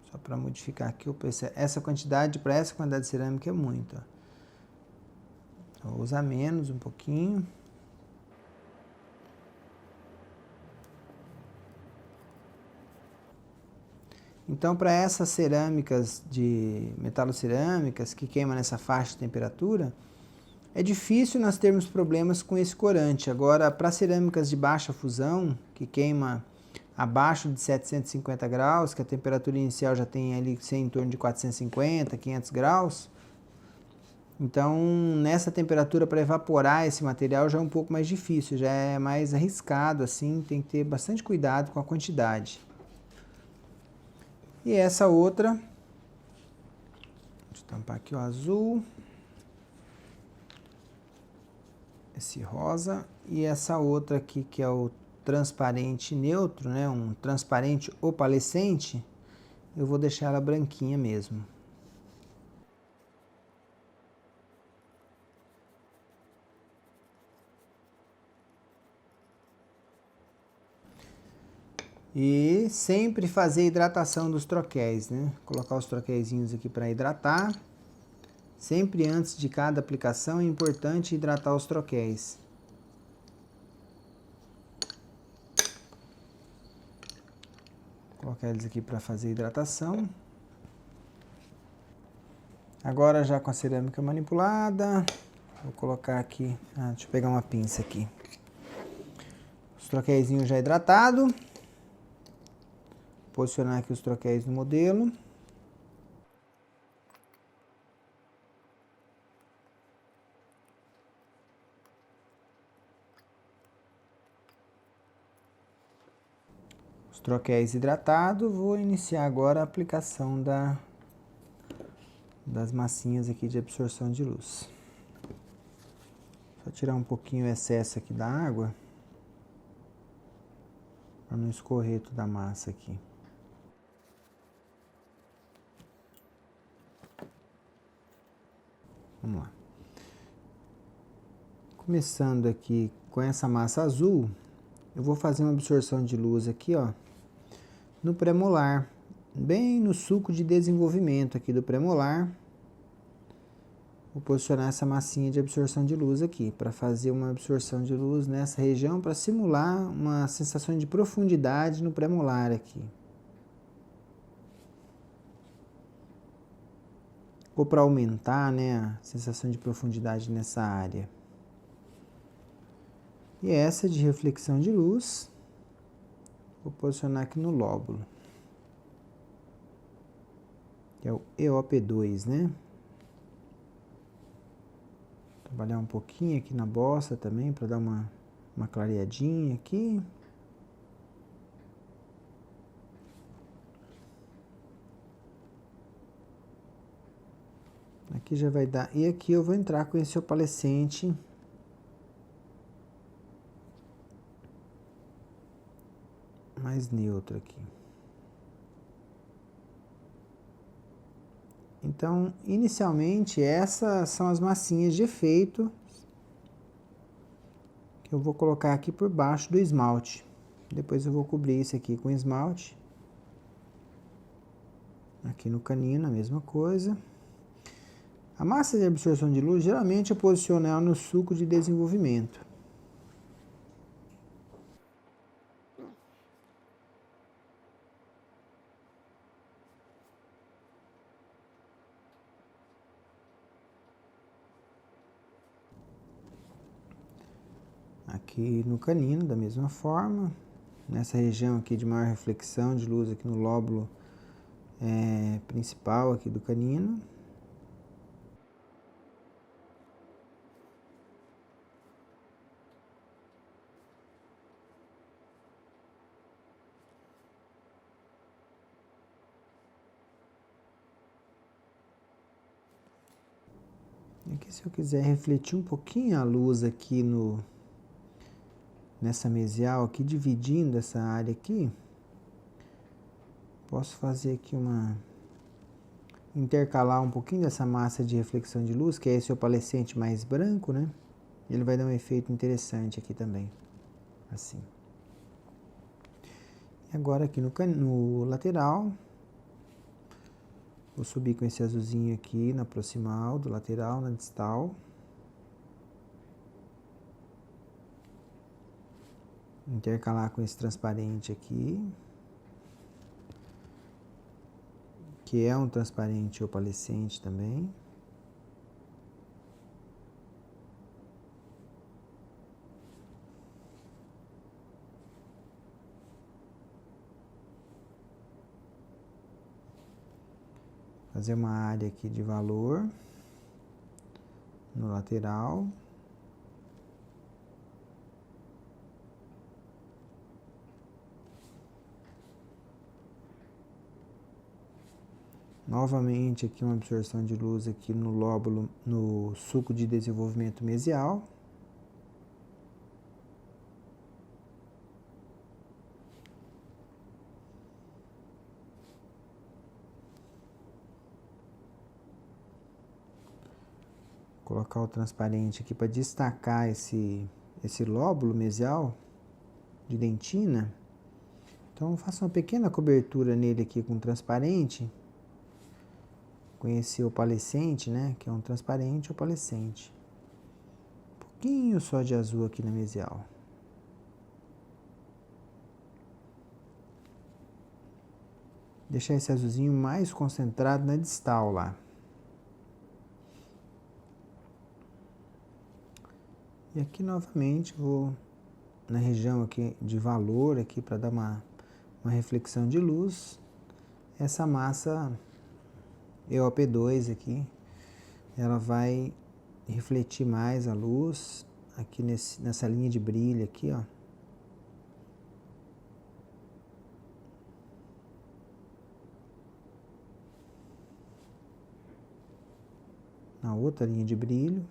Só para modificar aqui, essa quantidade para essa quantidade de cerâmica é muita. Vou usar menos um pouquinho. Então, para essas cerâmicas de metalocerâmicas que queimam nessa faixa de temperatura, é difícil nós termos problemas com esse corante. Agora, para cerâmicas de baixa fusão, que queima abaixo de 750 graus, que a temperatura inicial já tem ali em torno de 450, 500 graus. Então, nessa temperatura para evaporar esse material já é um pouco mais difícil, já é mais arriscado, assim, tem que ter bastante cuidado com a quantidade. E essa outra, deixa eu tampar aqui o azul, esse rosa, e essa outra aqui que é o transparente neutro, né, um transparente opalescente, eu vou deixar ela branquinha mesmo. E sempre fazer hidratação dos troquéis, né? Colocar os troqueizinhos aqui para hidratar. Sempre antes de cada aplicação é importante hidratar os troquéis. Colocar eles aqui para fazer hidratação. Agora já com a cerâmica manipulada, vou colocar aqui, deixa eu pegar uma pinça aqui. Os troqueizinhos já hidratados. Posicionar aqui os troquéis no modelo. Os troquéis hidratados, vou iniciar agora a aplicação das massinhas aqui de absorção de luz. Só tirar um pouquinho o excesso aqui da água, para não escorrer toda a massa aqui. Vamos lá. Começando aqui com essa massa azul, eu vou fazer uma absorção de luz aqui, ó, no premolar, bem no suco de desenvolvimento aqui do premolar. Vou posicionar essa massinha de absorção de luz aqui, para fazer uma absorção de luz nessa região, para simular uma sensação de profundidade no premolar aqui. Ou para aumentar, né, a sensação de profundidade nessa área. E essa de reflexão de luz, vou posicionar aqui no lóbulo, que é o EOP2, né? Trabalhar um pouquinho aqui na bossa também, para dar uma clareadinha aqui. Aqui já vai dar. E aqui eu vou entrar com esse opalescente mais neutro aqui. Então, inicialmente, essas são as massinhas de efeito que eu vou colocar aqui por baixo do esmalte. Depois eu vou cobrir isso aqui com esmalte. Aqui no canino, a mesma coisa. A massa de absorção de luz, geralmente eu posiciono ela no suco de desenvolvimento. Aqui no canino, da mesma forma. Nessa região aqui de maior reflexão de luz, aqui no lóbulo principal aqui do canino. Aqui, se eu quiser refletir um pouquinho a luz aqui nessa mesial aqui, dividindo essa área aqui, posso fazer aqui intercalar um pouquinho dessa massa de reflexão de luz, que é esse opalescente mais branco, né? Ele vai dar um efeito interessante aqui também, assim. E agora aqui no lateral, vou subir com esse azulzinho aqui na proximal do lateral, na distal. Intercalar com esse transparente aqui, que é um transparente opalescente também. Fazer uma área aqui de valor no lateral. Novamente aqui uma absorção de luz aqui no lóbulo, no suco de desenvolvimento mesial. Colocar o transparente aqui para destacar esse lóbulo mesial de dentina. Então faço uma pequena cobertura nele aqui com transparente, com esse opalescente, né, que é um transparente opalescente. Um pouquinho só de azul aqui na mesial. Deixar esse azulzinho mais concentrado na distal lá. E aqui novamente vou na região aqui de valor aqui para dar uma reflexão de luz. Essa massa EOP2 aqui, ela vai refletir mais a luz aqui nessa linha de brilho aqui, ó. Na outra linha de brilho.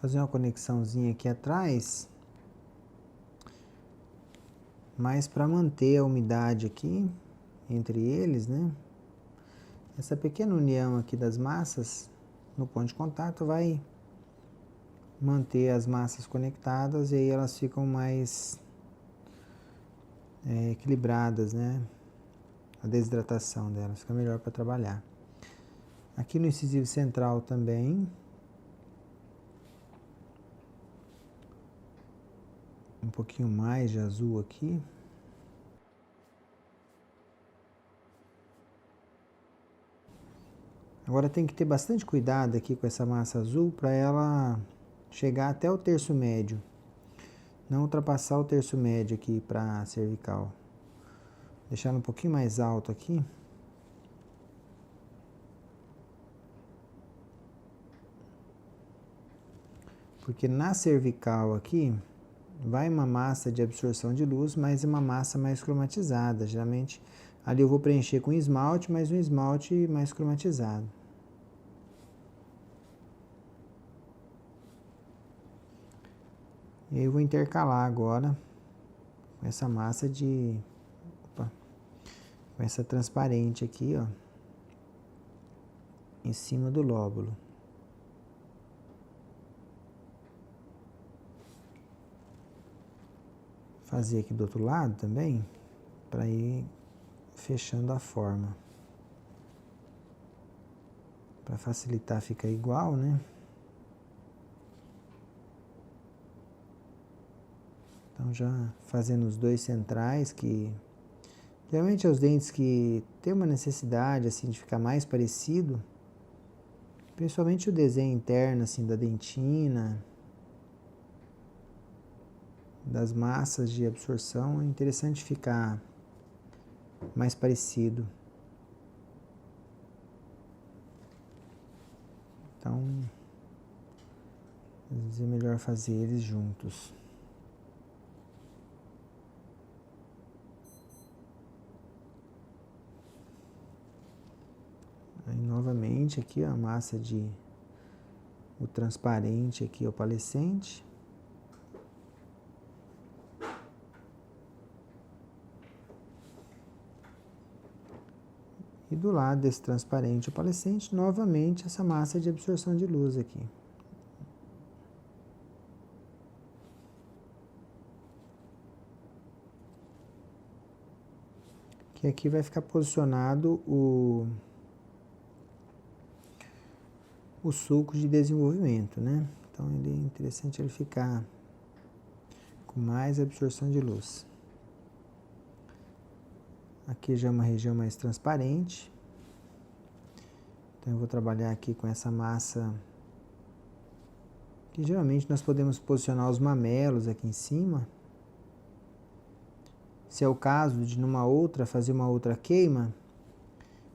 fazer uma conexãozinha aqui atrás, mas para manter a umidade aqui entre eles, né? Essa pequena união aqui das massas no ponto de contato vai manter as massas conectadas e aí elas ficam mais equilibradas, né? A desidratação delas fica melhor para trabalhar. Aqui no incisivo central também. Um pouquinho mais de azul aqui. Agora tem que ter bastante cuidado aqui com essa massa azul para ela chegar até o terço médio. Não ultrapassar o terço médio aqui para a cervical. Deixar um pouquinho mais alto aqui. Porque na cervical aqui vai uma massa de absorção de luz, mas é uma massa mais cromatizada. Geralmente ali eu vou preencher com esmalte, mas um esmalte mais cromatizado. E aí eu vou intercalar agora com essa massa de... Opa, com essa transparente aqui, ó, em cima do lóbulo. Fazer aqui do outro lado também, para ir fechando a forma. Para facilitar ficar igual, né? Então já fazendo os dois centrais, que geralmente é os dentes que tem uma necessidade assim de ficar mais parecido, principalmente o desenho interno assim da dentina, das massas de absorção, é interessante ficar mais parecido. Então, às vezes é melhor fazer eles juntos. Aí novamente aqui ó, a massa de o transparente aqui, o opalescente. E do lado desse transparente opalescente, novamente essa massa de absorção de luz aqui. Que aqui vai ficar posicionado o sulco de desenvolvimento, né? Então ele é interessante ele ficar com mais absorção de luz. Aqui já é uma região mais transparente. Então eu vou trabalhar aqui com essa massa que geralmente nós podemos posicionar os mamelos aqui em cima. Se é o caso de numa outra fazer uma outra queima,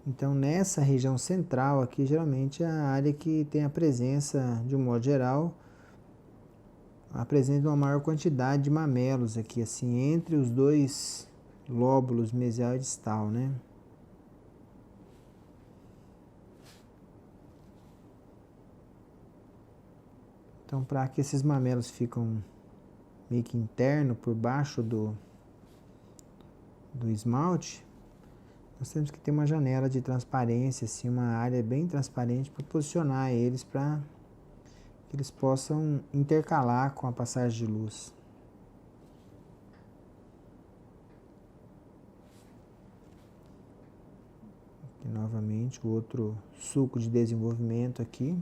então nessa região central aqui geralmente é a área que tem a presença, de um modo geral, a presença de uma maior quantidade de mamelos aqui, assim, entre os dois lóbulos mesial e distal, né? Então, para que esses mamelos ficam meio que interno, por baixo do esmalte, nós temos que ter uma janela de transparência, assim, uma área bem transparente para posicionar eles para que eles possam intercalar com a passagem de luz. Aqui novamente o outro sulco de desenvolvimento aqui.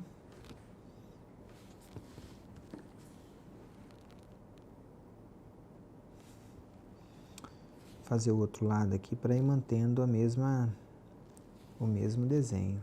Fazer o outro lado aqui para ir mantendo o mesmo desenho.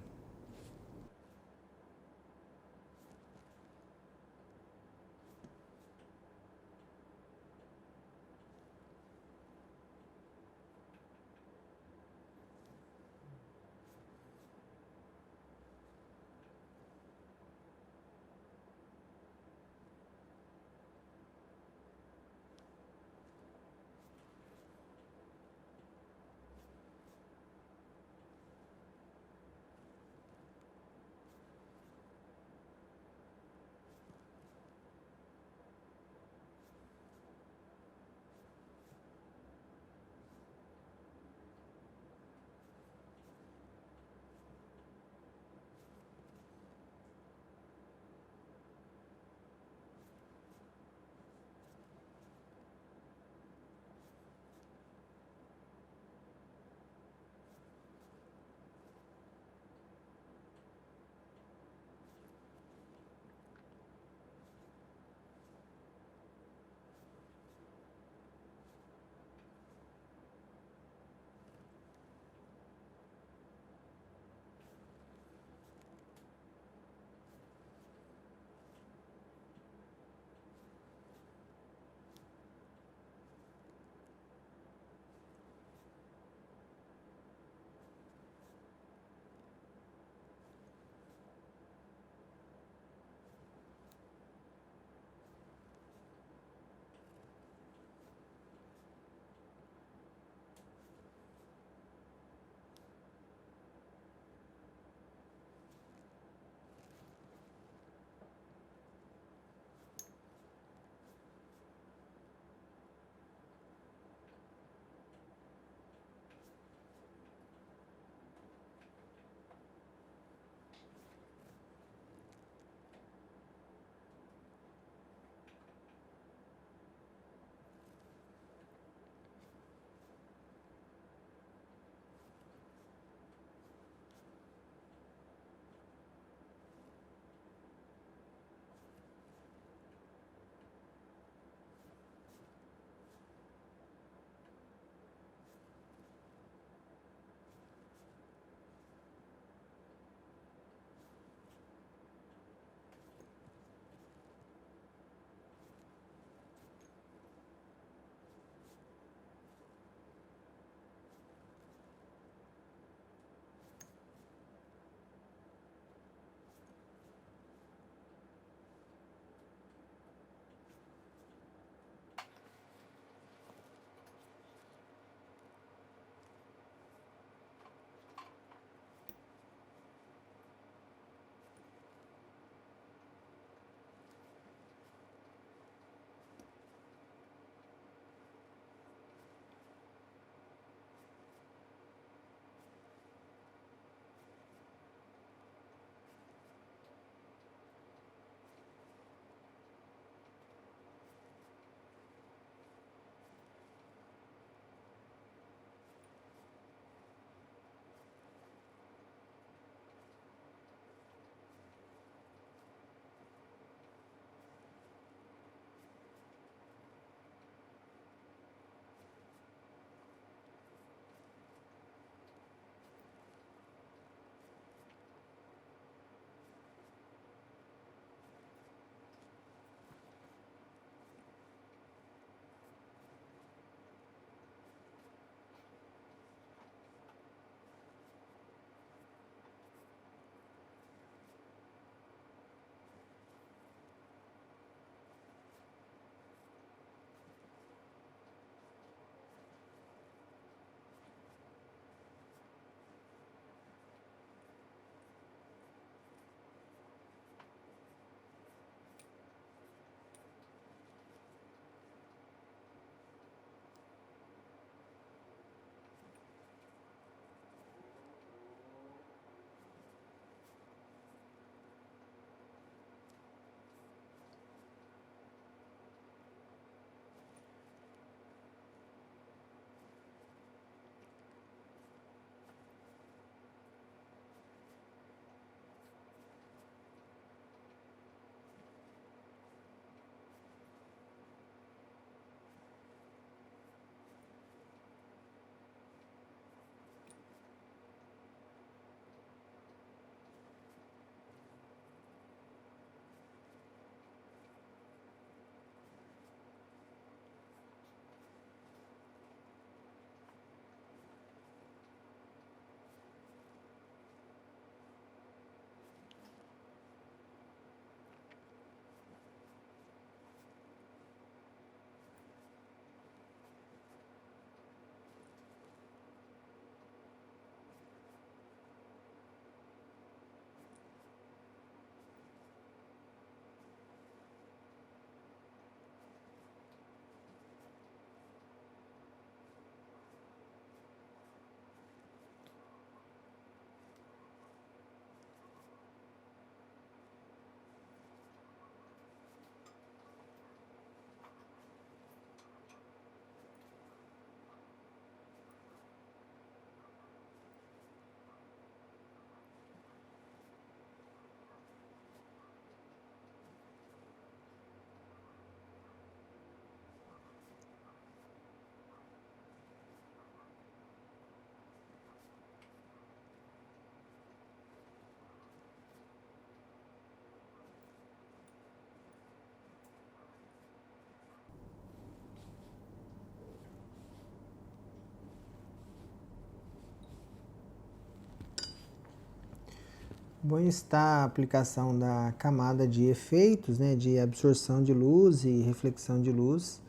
Bom está a aplicação da camada de efeitos, né, de absorção de luz e reflexão de luz.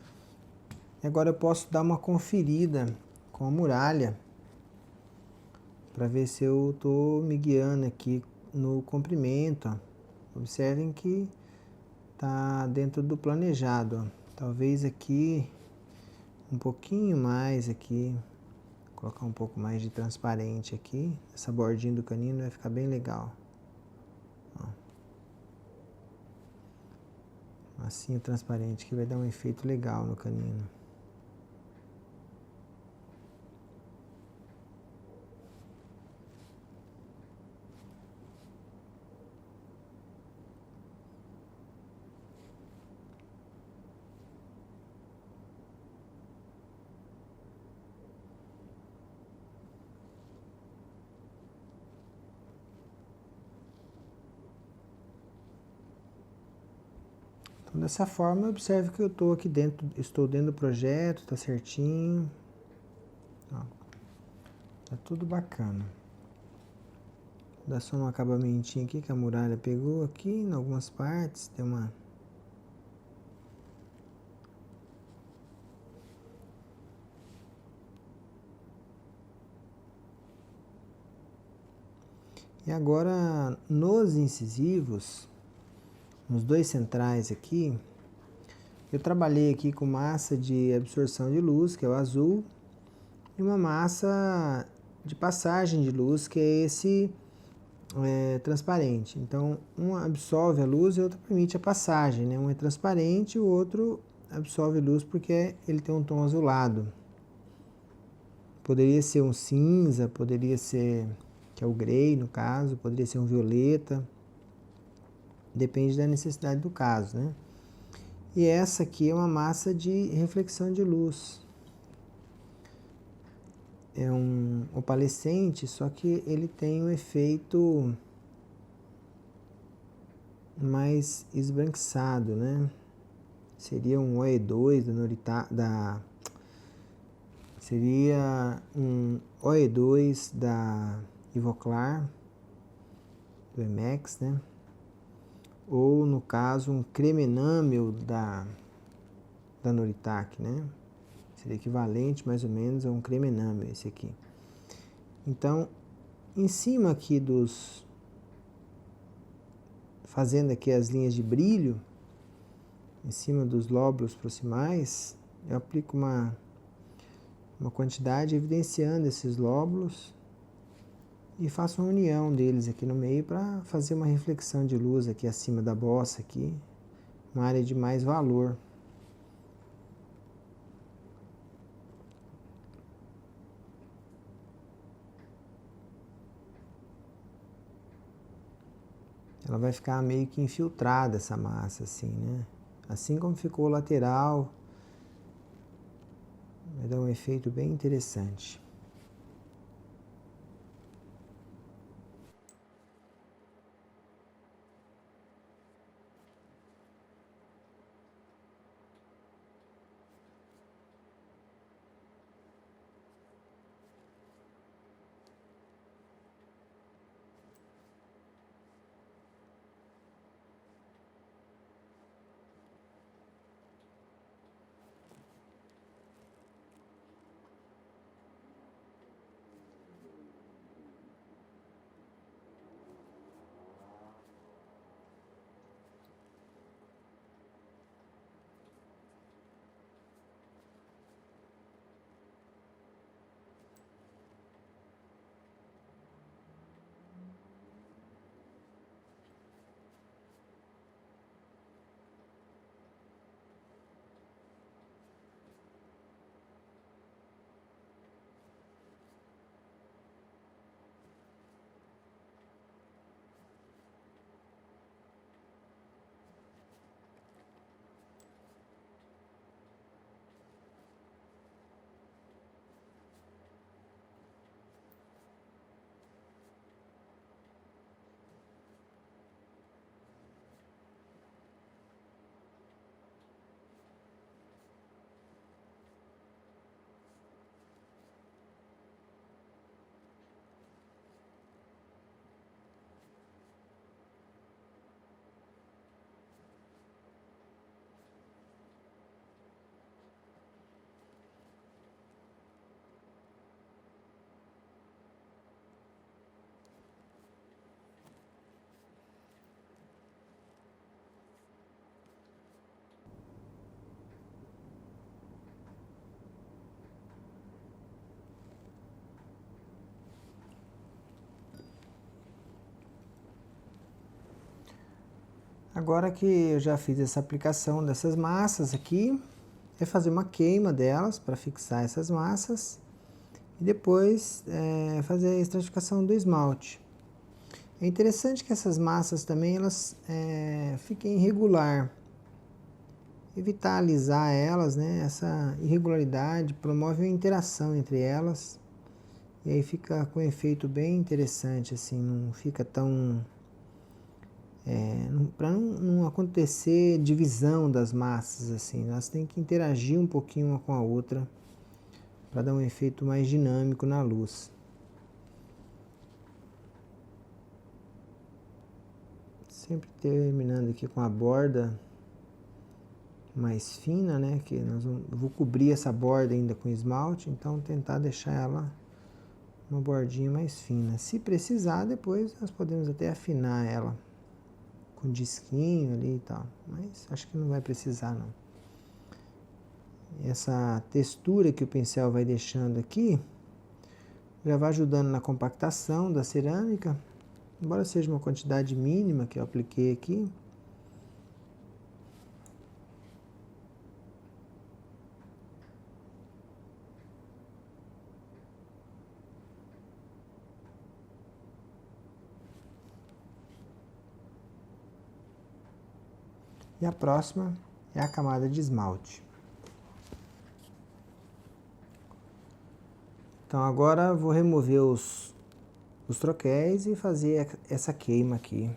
E agora eu posso dar uma conferida com a muralha para ver se eu estou me guiando aqui no comprimento. Ó. Observem que está dentro do planejado. Ó. Talvez aqui um pouquinho mais aqui, vou colocar um pouco mais de transparente aqui. Essa bordinha do canino vai ficar bem legal. Ó. Assim o transparente que vai dar um efeito legal no canino. Então, dessa forma, observe que eu estou aqui dentro, estou dentro do projeto, está certinho. Ó, tá tudo bacana. Vou dar só um acabamentinho aqui que a muralha pegou aqui em algumas partes, tem uma... E agora, nos incisivos, nos dois centrais aqui, eu trabalhei aqui com massa de absorção de luz, que é o azul, e uma massa de passagem de luz, que é esse transparente. Então, um absorve a luz e o outro permite a passagem, né? Um é transparente e o outro absorve luz porque ele tem um tom azulado. Poderia ser um cinza, poderia ser, que é o grey no caso, poderia ser um violeta. Depende da necessidade do caso, né? E essa aqui é uma massa de reflexão de luz. É um opalescente, só que ele tem um efeito mais esbranquiçado, né? Seria um OE2 seria um OE2 da Ivoclar, do Emax, né? Ou, no caso, um creme enamel da Noritac, né? Seria equivalente, mais ou menos, a um creme enamel esse aqui. Então, em cima aqui fazendo aqui as linhas de brilho, em cima dos lóbulos proximais, eu aplico uma quantidade evidenciando esses lóbulos e faço uma união deles aqui no meio para fazer uma reflexão de luz aqui acima da bossa aqui, uma área de mais valor. Ela vai ficar meio que infiltrada essa massa assim, né? Assim como ficou o lateral, vai dar um efeito bem interessante. Agora que eu já fiz essa aplicação dessas massas aqui, é fazer uma queima delas para fixar essas massas e depois fazer a estratificação do esmalte. É interessante que essas massas também elas fiquem irregular. Evitar alisar elas, né? Essa irregularidade promove uma interação entre elas e aí fica com um efeito bem interessante, assim, não fica tão para não acontecer divisão das massas, assim, elas têm que interagir um pouquinho uma com a outra para dar um efeito mais dinâmico na luz. Sempre terminando aqui com a borda mais fina, né? Que eu vou cobrir essa borda ainda com esmalte, então tentar deixar ela uma bordinha mais fina. Se precisar, depois nós podemos até afinar ela com disquinho ali e tal, mas acho que não vai precisar não. Essa textura que o pincel vai deixando aqui já vai ajudando na compactação da cerâmica, embora seja uma quantidade mínima que eu apliquei aqui. E a próxima é a camada de esmalte. Então agora vou remover os troquéis e fazer essa queima aqui.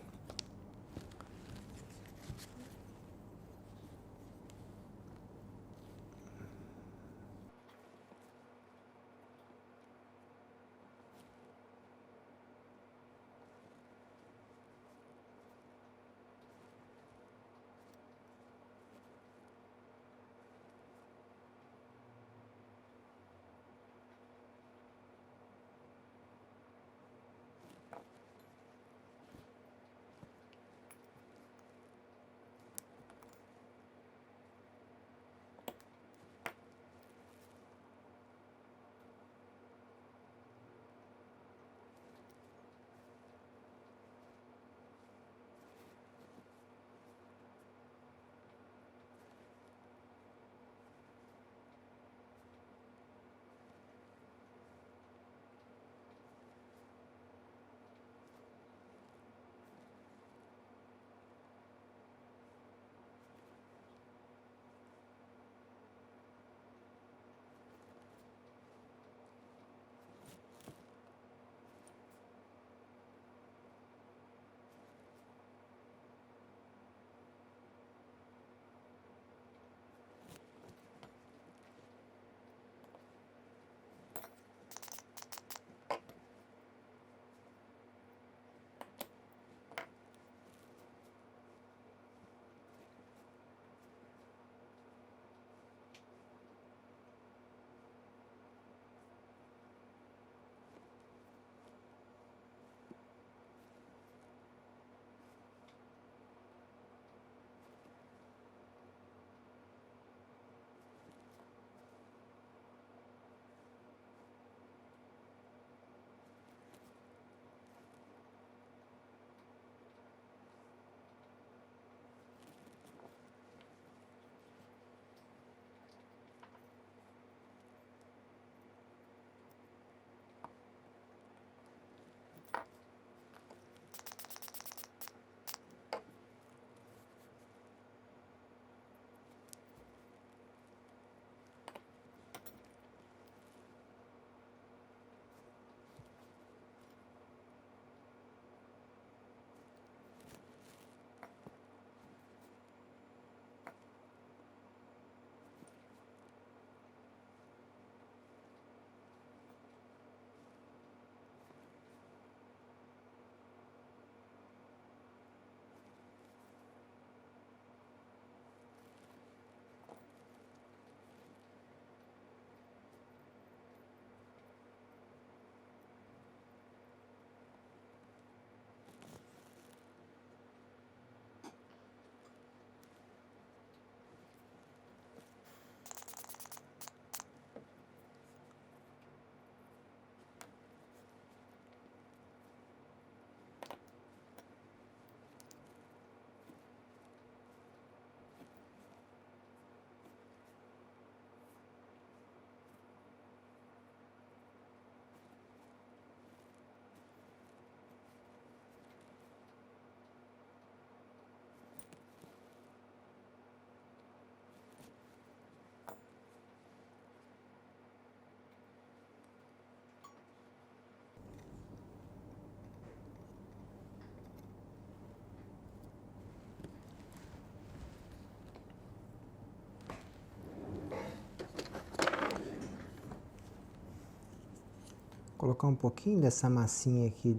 colocar um pouquinho dessa massinha aqui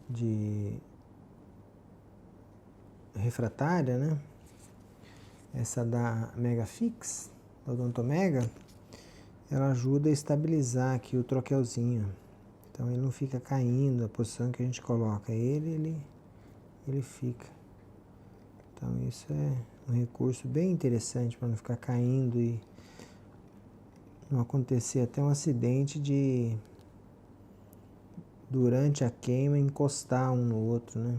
de refratária, né? Essa da Megafix, da Odontomega, ela ajuda a estabilizar aqui o troquelzinho. Então ele não fica caindo, a posição que a gente coloca ele fica. Então isso é um recurso bem interessante para não ficar caindo e não acontecer até um acidente de durante a queima encostar um no outro, né?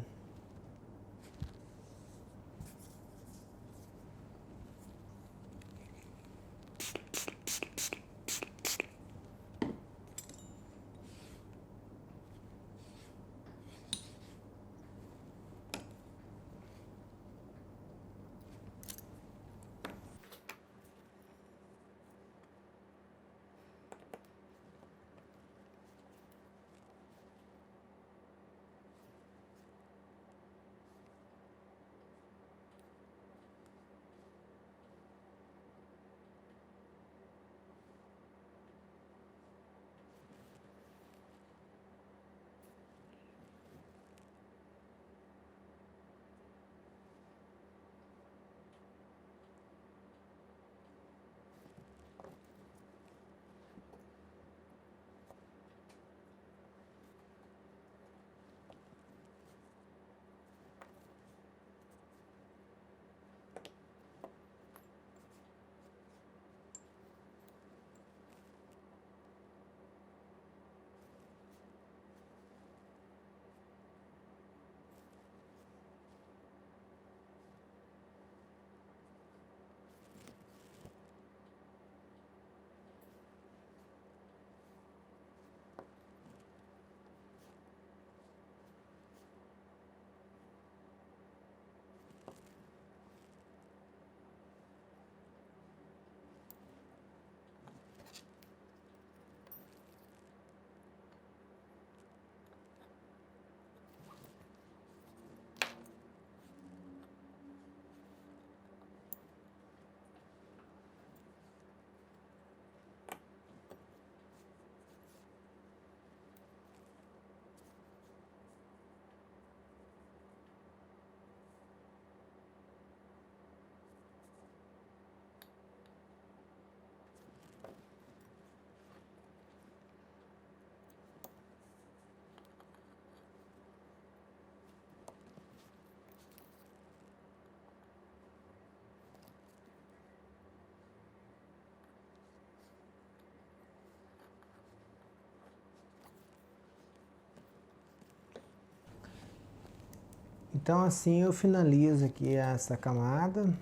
Então assim eu finalizo aqui essa camada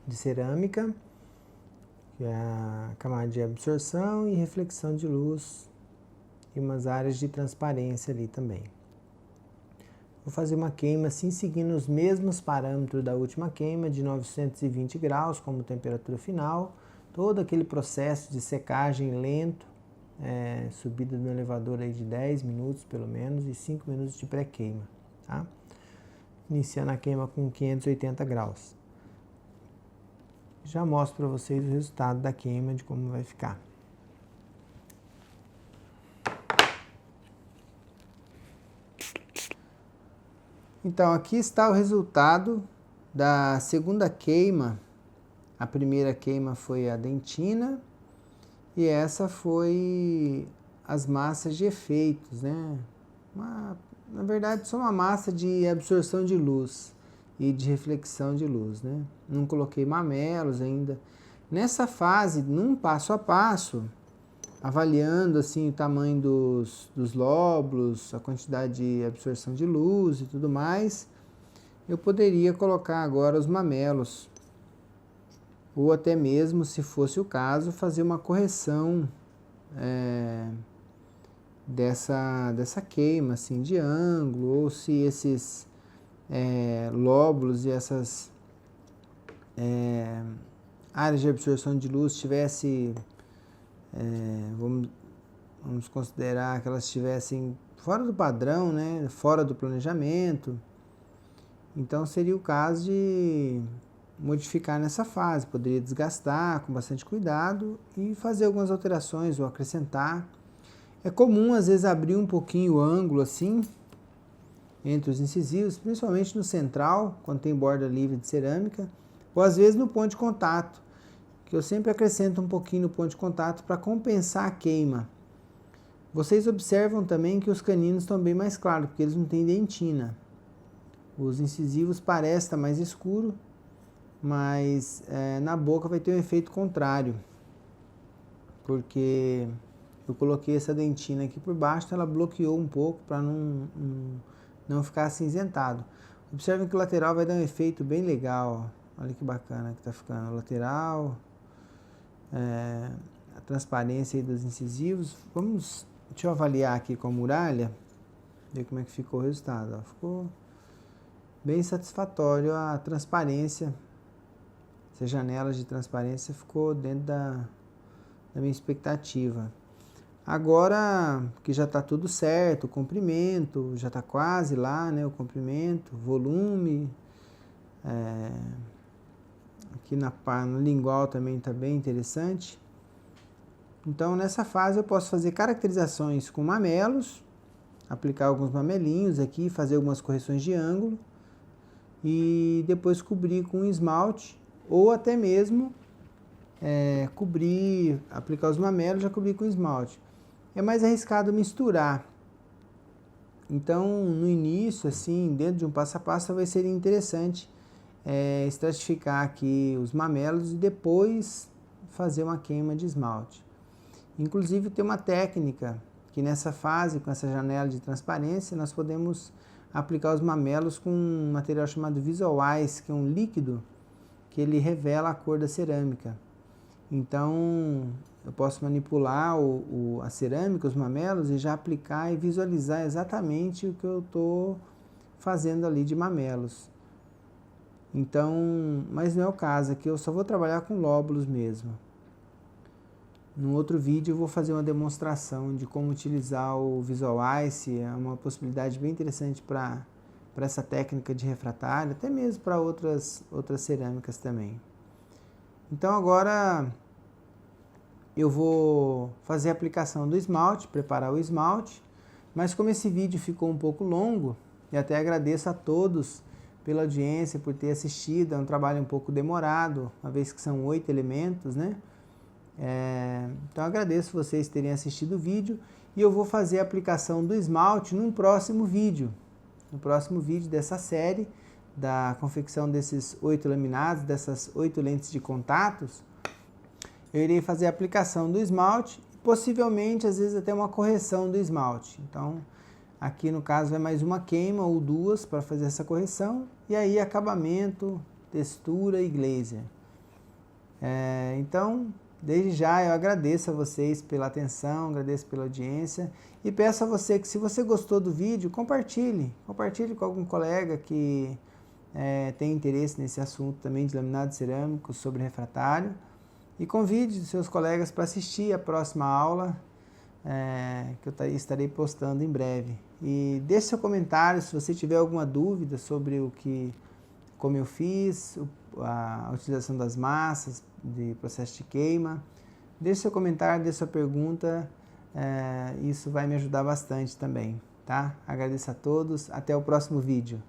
de cerâmica, que é a camada de absorção e reflexão de luz e umas áreas de transparência ali também. Vou fazer uma queima assim, seguindo os mesmos parâmetros da última queima, de 920 graus como temperatura final, todo aquele processo de secagem lento, subida no elevador aí de 10 minutos pelo menos e 5 minutos de pré-queima, tá? Iniciando a queima com 580 graus. Já mostro para vocês o resultado da queima, de como vai ficar. Então, aqui está o resultado da segunda queima. A primeira queima foi a dentina e essa foi as massas de efeitos, né? Na verdade, só uma massa de absorção de luz e de reflexão de luz, né? Não coloquei mamelos ainda. Nessa fase, num passo a passo, avaliando assim o tamanho dos lóbulos, a quantidade de absorção de luz e tudo mais, eu poderia colocar agora os mamelos. Ou até mesmo, se fosse o caso, fazer uma correção dessa queima assim, de ângulo, ou se esses lóbulos e essas áreas de absorção de luz tivesse, vamos considerar que elas estivessem fora do padrão, né, fora do planejamento. Então seria o caso de modificar nessa fase, poderia desgastar com bastante cuidado e fazer algumas alterações ou acrescentar. É comum às vezes abrir um pouquinho o ângulo assim, entre os incisivos, principalmente no central, quando tem borda livre de cerâmica, ou às vezes no ponto de contato, que eu sempre acrescento um pouquinho no ponto de contato para compensar a queima. Vocês observam também que os caninos estão bem mais claros, porque eles não têm dentina. Os incisivos parecem estar mais escuro, mas na boca vai ter um efeito contrário, porque eu coloquei essa dentina aqui por baixo, então ela bloqueou um pouco para não ficar acinzentado. Observem que o lateral vai dar um efeito bem legal, ó. Olha que bacana que está ficando o lateral, a transparência aí dos incisivos. Deixa eu avaliar aqui com a muralha, ver como é que ficou o resultado. Ó. Ficou bem satisfatório a transparência. Essas janelas de transparência ficou dentro da minha expectativa. Agora que já está tudo certo, o comprimento já está quase lá, né? O comprimento, volume, aqui no lingual também está bem interessante. Então nessa fase eu posso fazer caracterizações com mamelos, aplicar alguns mamelinhos aqui, fazer algumas correções de ângulo e depois cobrir com esmalte ou até mesmo aplicar os mamelos e já cobrir com esmalte. É mais arriscado misturar. Então, no início, assim, dentro de um passo a passo, vai ser interessante estratificar aqui os mamelos e depois fazer uma queima de esmalte. Inclusive, tem uma técnica que nessa fase, com essa janela de transparência, nós podemos aplicar os mamelos com um material chamado Visual Ice, que é um líquido que ele revela a cor da cerâmica. Então, eu posso manipular a cerâmica, os mamelos, e já aplicar e visualizar exatamente o que eu estou fazendo ali de mamelos. Então, mas não é o caso, aqui eu só vou trabalhar com lóbulos mesmo. No outro vídeo eu vou fazer uma demonstração de como utilizar o Visual Ice, é uma possibilidade bem interessante para essa técnica de refratário, até mesmo para outras cerâmicas também. Então agora eu vou fazer a aplicação do esmalte, preparar o esmalte, mas como esse vídeo ficou um pouco longo, e até agradeço a todos pela audiência, por ter assistido, é um trabalho um pouco demorado, uma vez que são 8 elementos, né? Então agradeço vocês terem assistido o vídeo, e eu vou fazer a aplicação do esmalte num próximo vídeo. No próximo vídeo dessa série, da confecção desses 8 laminados, dessas 8 lentes de contatos, eu irei fazer a aplicação do esmalte, possivelmente, às vezes, até uma correção do esmalte. Então, aqui no caso, vai mais uma queima ou duas para fazer essa correção, e aí acabamento, textura e glazer. Então, desde já eu agradeço a vocês pela atenção, agradeço pela audiência, e peço a você que, se você gostou do vídeo, compartilhe com algum colega que tem interesse nesse assunto também de laminado cerâmico sobre refratário, e convide seus colegas para assistir a próxima aula, que eu estarei postando em breve. E deixe seu comentário se você tiver alguma dúvida sobre como eu fiz, a utilização das massas, de processo de queima. Deixe seu comentário, deixe sua pergunta, isso vai me ajudar bastante também, tá? Agradeço a todos, até o próximo vídeo.